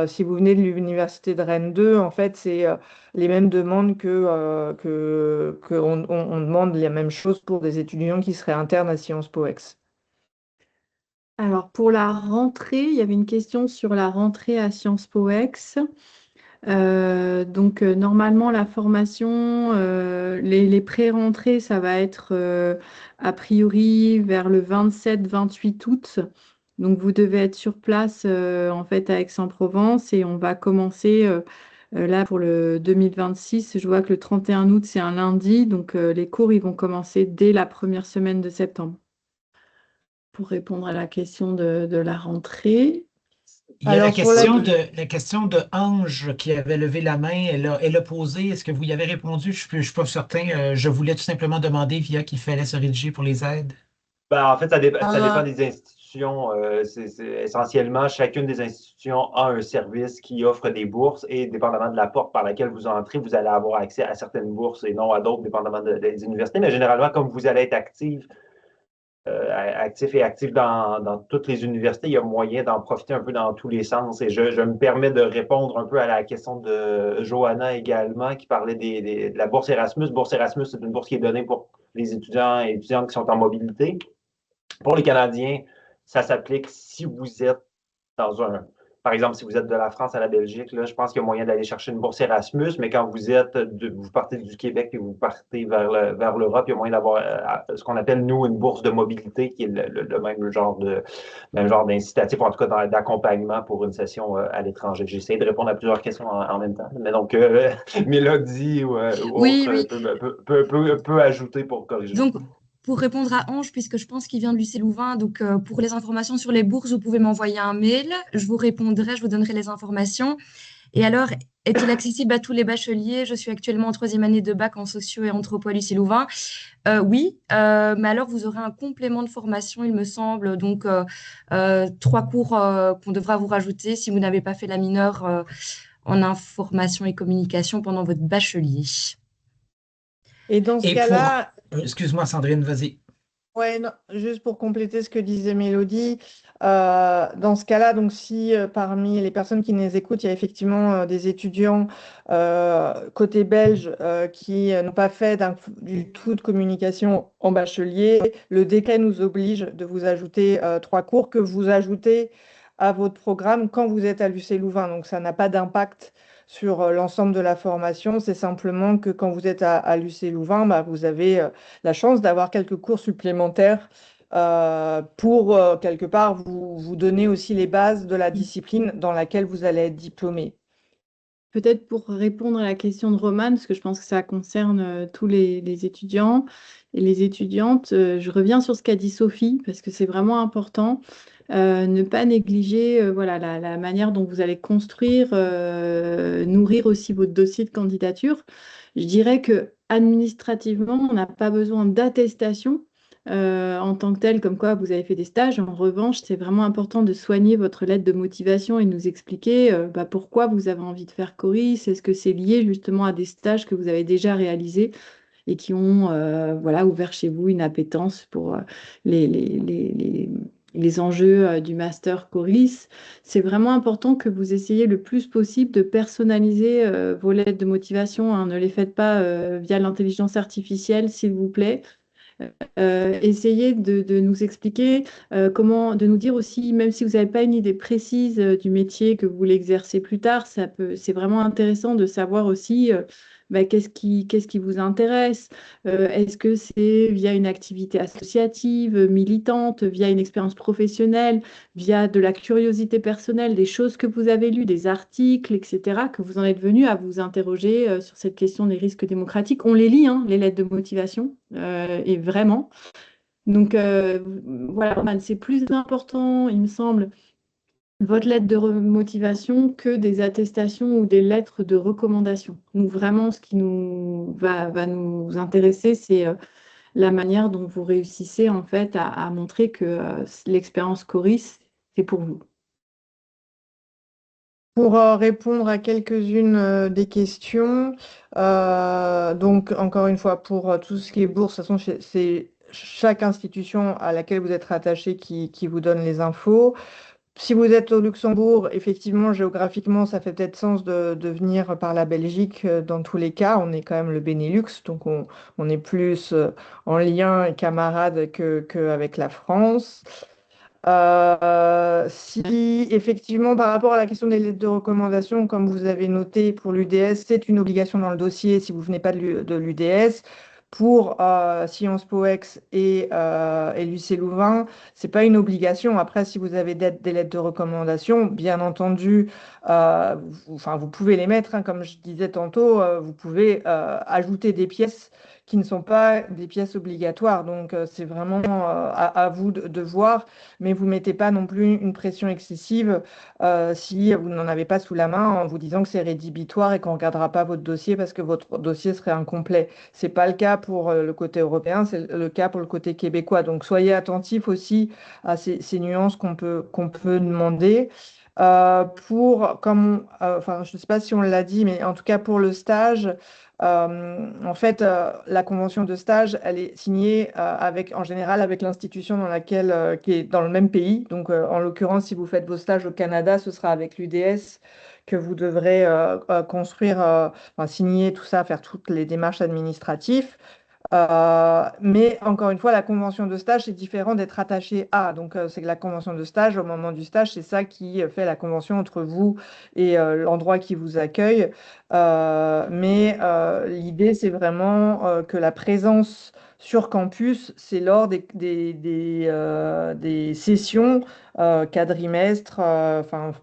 C: si vous venez de l'Université de Rennes 2, en fait, c'est les mêmes demandes on demande les mêmes choses pour des étudiants qui seraient internes à Sciences Po Ex.
D: Alors, pour la rentrée, il y avait une question sur la rentrée à Sciences Po Ex. Normalement, la formation, les pré-rentrées, ça va être a priori vers le 27-28 août. Donc, vous devez être sur place en fait à Aix-en-Provence et on va commencer là pour le 2026. Je vois que le 31 août, c'est un lundi. Donc, les cours, ils vont commencer dès la première semaine de septembre. Pour répondre à la question de la rentrée.
F: Il y a la question de Ange qui avait levé la main. Elle a posé. Est-ce que vous y avez répondu? Je ne suis pas certain. Je voulais tout simplement demander via qu'il fallait se rédiger pour les aides.
G: Ben, en fait, ça dépend des institutions. C'est essentiellement, chacune des institutions a un service qui offre des bourses et dépendamment de la porte par laquelle vous entrez, vous allez avoir accès à certaines bourses et non à d'autres, dépendamment des universités. Mais généralement, comme vous allez être actif et actif dans toutes les universités, il y a moyen d'en profiter un peu dans tous les sens. Et je me permets de répondre un peu à la question de Johanna également, qui parlait de la bourse Erasmus. Bourse Erasmus, c'est une bourse qui est donnée pour les étudiants et étudiantes qui sont en mobilité. Pour les Canadiens, ça s'applique si vous êtes par exemple, si vous êtes de la France à la Belgique, là, je pense qu'il y a moyen d'aller chercher une bourse Erasmus, mais quand vous partez du Québec et vous partez vers l'Europe, il y a moyen d'avoir ce qu'on appelle, nous, une bourse de mobilité, qui est le même genre d'incitatif, en tout cas d'accompagnement pour une session à l'étranger. J'ai essayé de répondre à plusieurs questions en même temps, mais donc, Mélodie ou autre peut ajouter pour corriger.
A: Donc, pour répondre à Ange, puisque je pense qu'il vient de l'UC Louvain, donc pour les informations sur les bourses, vous pouvez m'envoyer un mail, je vous répondrai, je vous donnerai les informations. Et alors, est-il accessible à tous les bacheliers? Je suis actuellement en troisième année de bac en socio et anthropo à Lucie-Louvain. Oui, mais alors vous aurez un complément de formation, il me semble, donc 3 cours qu'on devra vous rajouter si vous n'avez pas fait la mineure en information et communication pendant votre bachelier.
C: Et dans ce
F: Et pour,
C: cas-là,
F: excuse-moi Sandrine, vas-y.
C: ouais, non, juste pour compléter ce que disait Mélodie, dans ce cas-là, donc si parmi les personnes qui nous écoutent, il y a effectivement des étudiants côté belge qui n'ont pas fait du tout de communication en bachelier, le décret nous oblige de vous ajouter 3 cours que vous ajoutez à votre programme quand vous êtes à l'UC Louvain. Donc ça n'a pas d'impact sur l'ensemble de la formation, c'est simplement que quand vous êtes à l'UC Louvain, bah, vous avez la chance d'avoir quelques cours supplémentaires pour quelque part vous donner aussi les bases de la discipline dans laquelle vous allez être diplômé.
D: Peut-être pour répondre à la question de Romane, parce que je pense que ça concerne tous les étudiants et les étudiantes, je reviens sur ce qu'a dit Sophie, parce que c'est vraiment important. Ne pas négliger voilà, la manière dont vous allez construire, nourrir aussi votre dossier de candidature. Je dirais que administrativement, on n'a pas besoin d'attestation en tant que telle, comme quoi vous avez fait des stages. En revanche, c'est vraiment important de soigner votre lettre de motivation et nous expliquer bah, pourquoi vous avez envie de faire Coris. Est-ce que c'est lié justement à des stages que vous avez déjà réalisés et qui ont voilà, ouvert chez vous une appétence pour les, les, les, les- les enjeux du master Coris. C'est vraiment important que vous essayiez le plus possible de personnaliser vos lettres de motivation, hein. Ne les faites pas via l'intelligence artificielle, s'il vous plaît. Essayez de nous expliquer comment, de nous dire aussi, même si vous n'avez pas une idée précise du métier que vous voulez exercer plus tard, c'est vraiment intéressant de savoir aussi bah, qu'est-ce qui vous intéresse. Est-ce que c'est via une activité associative, militante, via une expérience professionnelle, via de la curiosité personnelle, des choses que vous avez lues, des articles, etc., que vous en êtes venu à vous interroger sur cette question des risques démocratiques. On les lit, hein, les lettres de motivation, et vraiment. Donc voilà, Roman, c'est plus important, il me semble, votre lettre de motivation que des attestations ou des lettres de recommandation. Nous, vraiment, ce qui va nous intéresser, c'est la manière dont vous réussissez en fait à montrer que l'expérience Coris, c'est pour vous.
C: Pour répondre à quelques-unes des questions, donc encore une fois, pour tout ce qui est bourse, de toute façon, c'est chaque institution à laquelle vous êtes rattaché qui vous donne les infos. Si vous êtes au Luxembourg, effectivement, géographiquement, ça fait peut-être sens de venir par la Belgique dans tous les cas. On est quand même le Benelux, donc on est plus en lien et camarade qu'avec la France. Si effectivement, par rapport à la question des lettres de recommandation, comme vous avez noté pour l'UDS, c'est une obligation dans le dossier si vous ne venez pas de l'UDS. Pour Sciences Po Ex et l'UC Louvain, ce n'est pas une obligation. Après, si vous avez des lettres de recommandation, bien entendu, vous pouvez les mettre, hein, comme je disais tantôt, vous pouvez ajouter des pièces qui ne sont pas des pièces obligatoires. Donc, c'est vraiment à vous de voir, mais vous ne mettez pas non plus une pression excessive si vous n'en avez pas sous la main en vous disant que c'est rédhibitoire et qu'on ne regardera pas votre dossier parce que votre dossier serait incomplet. Ce n'est pas le cas pour le côté européen, c'est le cas pour le côté québécois. Donc, soyez attentifs aussi à ces nuances qu'on peut demander. Je ne sais pas si on l'a dit, mais en tout cas pour le stage, en fait, la convention de stage, elle est signée en général avec l'institution qui est dans le même pays. Donc, en l'occurrence, si vous faites vos stages au Canada, ce sera avec l'UDS que vous devrez construire, signer tout ça, faire toutes les démarches administratives. Mais encore une fois, la convention de stage, c'est différent d'être attaché à. Donc, c'est que la convention de stage, au moment du stage, c'est ça qui fait la convention entre vous et l'endroit qui vous accueille. Mais l'idée, c'est vraiment que la présence sur campus, c'est lors des sessions quadrimestres,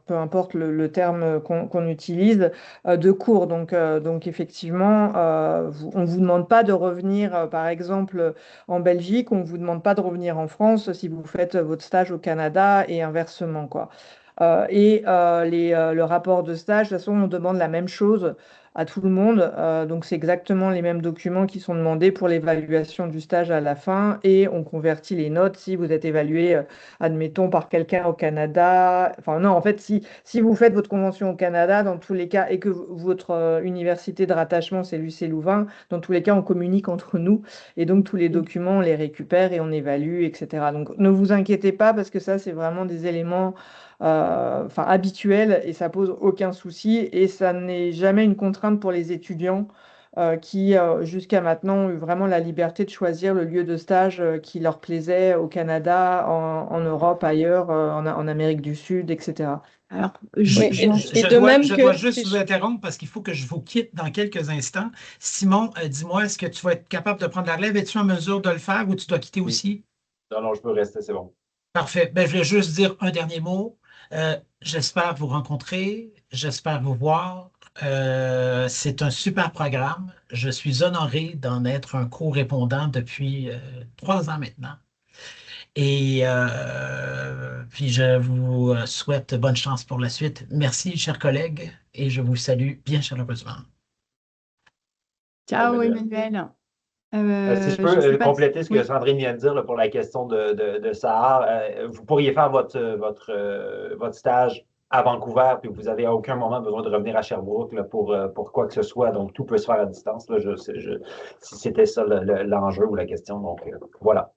C: peu importe le terme qu'on utilise, de cours. Donc effectivement, on ne vous demande pas de revenir, par exemple, en Belgique, on ne vous demande pas de revenir en France si vous faites votre stage au Canada et inversement, quoi. Le rapport de stage, de toute façon, on demande la même chose à tout le monde. Donc, c'est exactement les mêmes documents qui sont demandés pour l'évaluation du stage à la fin et on convertit les notes si vous êtes évalué, admettons, par quelqu'un au Canada. Enfin, non, en fait, si vous faites votre convention au Canada, dans tous les cas, et que votre université de rattachement, c'est l'UC Louvain, dans tous les cas, on communique entre nous et donc tous les documents, on les récupère et on évalue, etc. Donc, ne vous inquiétez pas parce que ça, c'est vraiment des éléments habituel et ça pose aucun souci et ça n'est jamais une contrainte pour les étudiants qui jusqu'à maintenant ont eu vraiment la liberté de choisir le lieu de stage qui leur plaisait au Canada, en Europe, ailleurs, en Amérique du Sud, etc.
D: Alors,
B: Oui, et de
F: dois,
B: même
F: je
B: que
F: dois juste
B: si
F: vous interrompre parce qu'il faut que je vous quitte dans quelques instants. Simon, dis-moi, est-ce que tu vas être capable de prendre la relève? Es-tu en mesure de le faire ou tu dois quitter
G: Oui.
F: aussi?
G: Non, je peux rester, c'est bon.
F: Parfait. Ben, je voulais juste dire un dernier mot. J'espère vous rencontrer, j'espère vous voir. C'est un super programme. Je suis honoré d'en être un co-répondant depuis 3 ans maintenant. Et puis, je vous souhaite bonne chance pour la suite. Merci, chers collègues, et je vous salue bien chaleureusement.
D: ciao
G: Emmanuel.
D: Emmanuel.
G: Si je
D: Je sais
G: peux
D: pas
G: compléter ce que
D: oui.
G: Sandrine vient de dire là, pour la question de Sahar, vous pourriez faire votre stage à Vancouver, puis vous n'avez à aucun moment besoin de revenir à Sherbrooke là, pour quoi que ce soit. Donc, tout peut se faire à distance. Là, si c'était ça l'enjeu ou la question. Donc, voilà.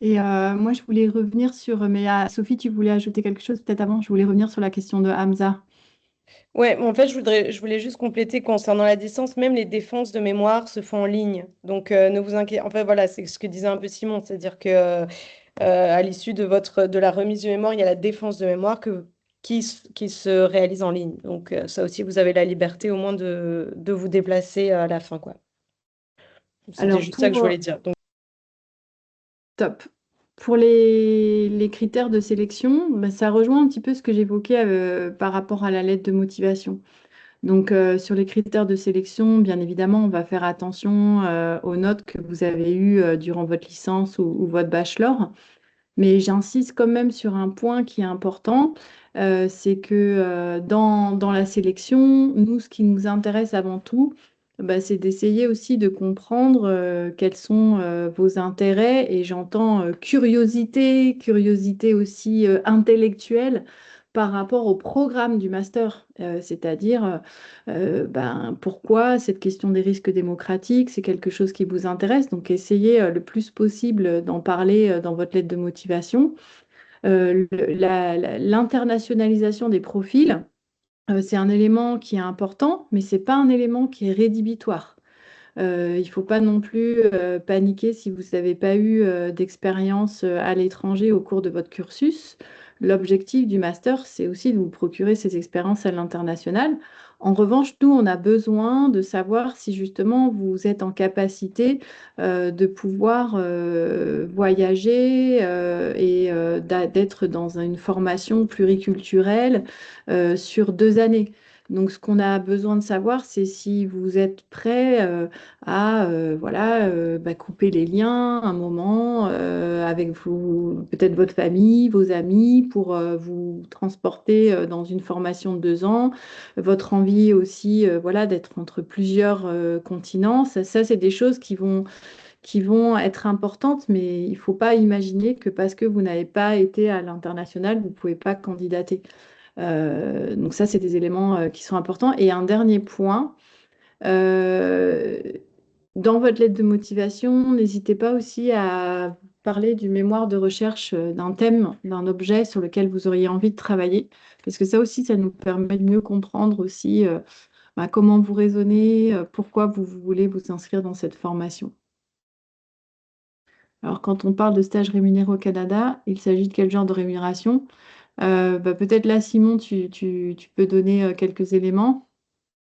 D: Et moi, je voulais revenir sur, mais Sophie, tu voulais ajouter quelque chose peut-être avant? Je voulais revenir sur la question de Hamza.
B: Ouais, en fait, je voulais juste compléter concernant la distance, même les défenses de mémoire se font en ligne. Donc, ne vous inquiétez. En fait, voilà, c'est ce que disait un peu Simon, c'est-à-dire que à l'issue de la remise de mémoire, il y a la défense de mémoire qui se réalise en ligne. Donc, ça aussi, vous avez la liberté au moins de vous déplacer à la fin, quoi. C'était
D: Alors,
B: juste ça que je voulais dire. Donc,
D: top. Pour les critères de sélection, bah, ça rejoint un petit peu ce que j'évoquais par rapport à la lettre de motivation. Donc, sur les critères de sélection, bien évidemment, on va faire attention aux notes que vous avez eues durant votre licence ou votre bachelor. Mais j'insiste quand même sur un point qui est important, c'est que dans la sélection, nous, ce qui nous intéresse avant tout, bah, c'est d'essayer aussi de comprendre quels sont vos intérêts, et j'entends curiosité aussi intellectuelle par rapport au programme du master, c'est-à-dire pourquoi cette question des risques démocratiques, c'est quelque chose qui vous intéresse, donc essayez le plus possible d'en parler dans votre lettre de motivation. L'internationalisation des profils, c'est un élément qui est important, mais ce n'est pas un élément qui est rédhibitoire. Il ne faut pas non plus paniquer si vous n'avez pas eu d'expérience à l'étranger au cours de votre cursus. L'objectif du master, c'est aussi de vous procurer ces expériences à l'international. En revanche, nous, on a besoin de savoir si justement vous êtes en capacité de pouvoir voyager d'être dans une formation pluriculturelle sur 2 années. Donc, ce qu'on a besoin de savoir, c'est si vous êtes prêt à couper les liens un moment avec vous, peut-être votre famille, vos amis, pour vous transporter dans une formation de 2 ans. Votre envie aussi d'être entre plusieurs continents. Ça, c'est des choses qui vont être importantes, mais il ne faut pas imaginer que parce que vous n'avez pas été à l'international, vous ne pouvez pas candidater. Donc ça, c'est des éléments qui sont importants. Et un dernier point, dans votre lettre de motivation, n'hésitez pas aussi à parler du mémoire de recherche d'un thème, d'un objet sur lequel vous auriez envie de travailler, parce que ça aussi, ça nous permet de mieux comprendre aussi comment vous raisonnez, pourquoi vous voulez vous inscrire dans cette formation. Alors, quand on parle de stage rémunéré au Canada, il s'agit de quel genre de rémunération? Peut-être là, Simon, tu peux donner quelques éléments.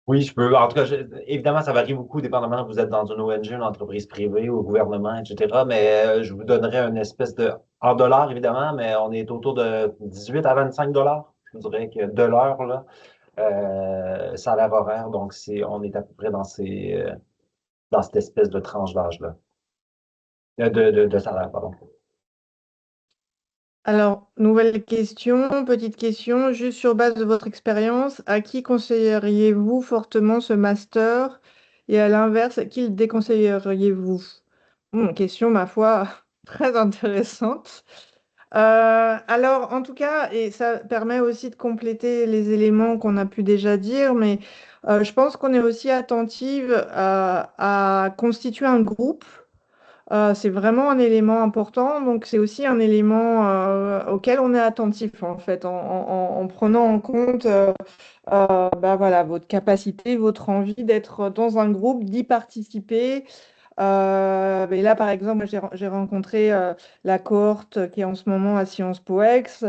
G: Oui, je peux. En tout cas, évidemment, ça varie beaucoup dépendamment si vous êtes dans une ONG, une entreprise privée ou au gouvernement, etc. Mais je vous donnerai une espèce en dollars, évidemment, mais on est autour de 18 à 25 dollars. Je vous dirais que de l'heure, là, salaire horaire. Donc, on est à peu près dans cette espèce de tranche d'âge-là. De salaire, pardon.
C: Alors, nouvelle question, petite question, juste sur base de votre expérience, à qui conseilleriez-vous fortement ce master et à l'inverse, à qui le déconseilleriez-vous? Question, ma foi, très intéressante. Alors, en tout cas, et ça permet aussi de compléter les éléments qu'on a pu déjà dire, mais je pense qu'on est aussi attentive à constituer un groupe. C'est vraiment un élément important, donc c'est aussi un élément auquel on est attentif en fait, en prenant en compte bah, voilà, votre capacité, votre envie d'être dans un groupe, d'y participer. Mais là, par exemple, j'ai rencontré la cohorte qui est en ce moment à Sciences Po Ex.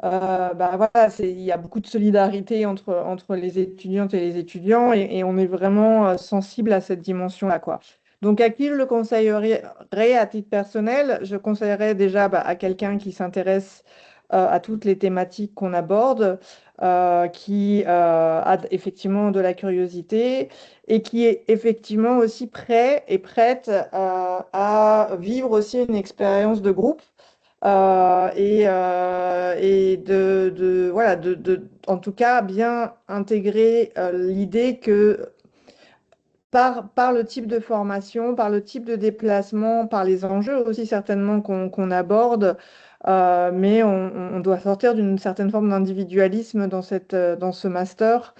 C: Bah, voilà, il y a beaucoup de solidarité entre les étudiantes et les étudiants et on est vraiment sensible à cette dimension-là, quoi. Donc, à qui je le conseillerais à titre personnel? Je conseillerais déjà bah, à quelqu'un qui s'intéresse à toutes les thématiques qu'on aborde, qui a effectivement de la curiosité et qui est effectivement aussi prêt et prête à vivre aussi une expérience de groupe et voilà, en tout cas bien intégrer l'idée que par le type de formation, par le type de déplacement, par les enjeux aussi certainement qu'on aborde, mais on doit sortir d'une certaine forme d'individualisme dans ce master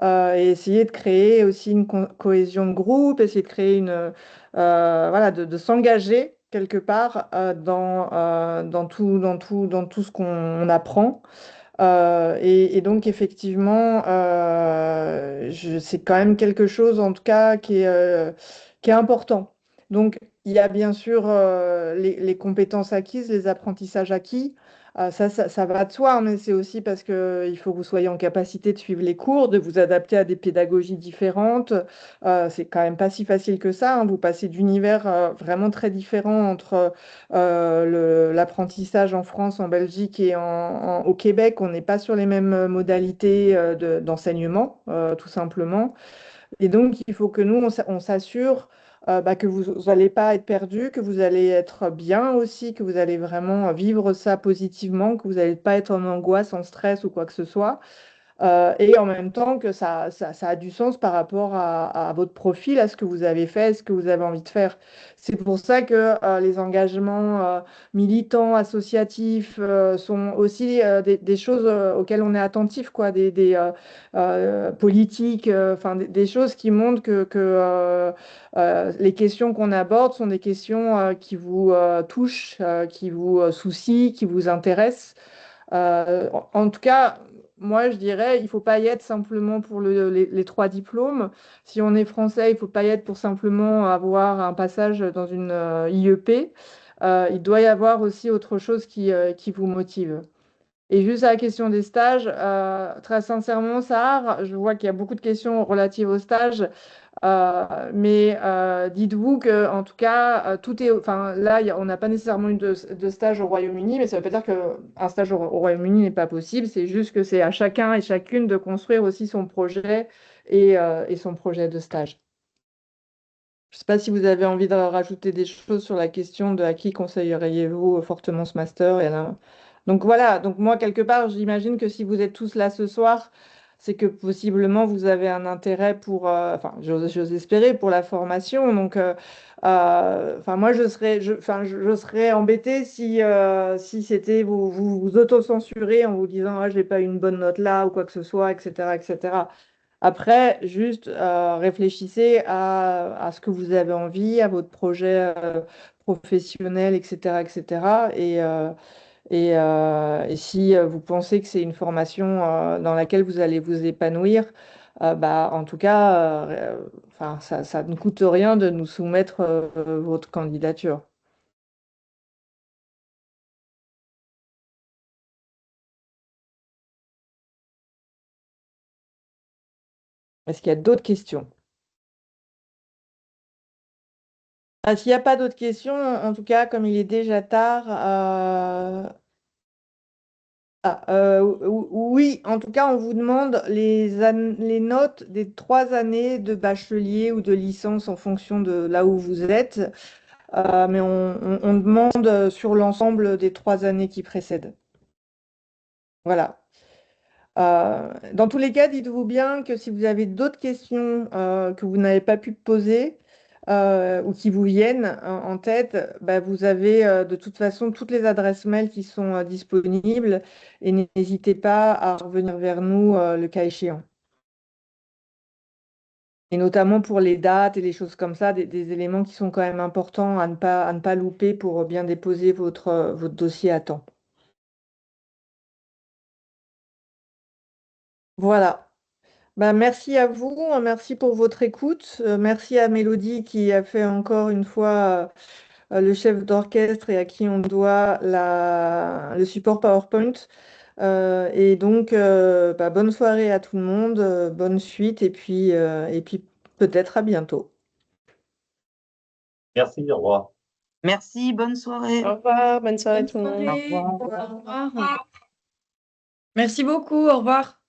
C: et essayer de créer aussi une cohésion de groupe, essayer de créer voilà, de s'engager quelque part dans tout ce qu'on apprend. Et donc, effectivement, c'est quand même quelque chose, en tout cas, qui est important. Donc, il y a bien sûr les compétences acquises, les apprentissages acquis. Ça va de soi, hein, mais c'est aussi parce qu'il faut que vous soyez en capacité de suivre les cours, de vous adapter à des pédagogies différentes. C'est quand même pas si facile que ça, hein. Vous passez d'univers vraiment très différents entre l'apprentissage en France, en Belgique et au Québec. On n'est pas sur les mêmes modalités d'enseignement, tout simplement. Et donc, il faut que nous, on s'assure bah, que vous n'allez pas être perdu, que vous allez être bien aussi, que vous allez vraiment vivre ça positivement, que vous n'allez pas être en angoisse, en stress ou quoi que ce soit. Et en même temps que ça a du sens par rapport à votre profil, à ce que vous avez fait, à ce que vous avez envie de faire. C'est pour ça que les engagements militants, associatifs sont aussi des choses auxquelles on est attentif, quoi, politiques, enfin des choses qui montrent que les questions qu'on aborde sont des questions qui vous touchent, qui vous soucient, qui vous intéressent. En tout cas, moi, je dirais, il ne faut pas y être simplement pour les trois diplômes. Si on est français, il ne faut pas y être pour simplement avoir un passage dans une IEP. Il doit y avoir aussi autre chose qui vous motive. Et juste à la question des stages, très sincèrement, Sahar, je vois qu'il y a beaucoup de questions relatives aux stages. Mais dites-vous que, en tout cas, tout est. Enfin, là, on n'a pas nécessairement eu de stage au Royaume-Uni, mais ça ne veut pas dire qu'un stage au Royaume-Uni n'est pas possible. C'est juste que c'est à chacun et chacune de construire aussi son projet et son projet de stage. Je ne sais pas si vous avez envie de rajouter des choses sur la question de à qui conseilleriez-vous fortement ce master. Donc voilà, donc moi, quelque part, j'imagine que si vous êtes tous là ce soir, c'est que possiblement vous avez un intérêt pour, enfin, j'ose espérer, pour la formation. Donc, enfin, moi, je serais embêtée si c'était vous auto-censurer en vous disant, ah, j'ai pas eu une bonne note là ou quoi que ce soit, etc., etc. Après, juste réfléchissez à ce que vous avez envie, à votre projet professionnel, etc., etc. Et si vous pensez que c'est une formation dans laquelle vous allez vous épanouir, bah, en tout cas, enfin, ça ne coûte rien de nous soumettre votre candidature. Est-ce qu'il y a d'autres questions? Ah, s'il n'y a pas d'autres questions, en tout cas, comme il est déjà tard, oui, en tout cas, on vous demande les notes des 3 années de bachelier ou de licence en fonction de là où vous êtes. mais on demande sur l'ensemble des 3 années qui précèdent. Voilà. Dans tous les cas, dites-vous bien que si vous avez d'autres questions que vous n'avez pas pu poser ou qui vous viennent en tête, bah, vous avez de toute façon toutes les adresses mail qui sont disponibles et n'hésitez pas à revenir vers nous le cas échéant. Et notamment pour les dates et les choses comme ça, des éléments qui sont quand même importants à ne pas louper pour bien déposer votre dossier à temps. Voilà. Ben, merci à vous, merci pour votre écoute. Merci à Mélodie qui a fait encore une fois le chef d'orchestre et à qui on doit le support PowerPoint. Et donc, bonne soirée à tout le monde, bonne suite et puis peut-être à bientôt.
G: Merci, au revoir.
H: Merci, bonne soirée.
B: Au revoir, bonne soirée
D: Bonne
B: tout le monde.
D: soirée.
H: Au revoir.
D: Au revoir.
I: Merci beaucoup, au revoir.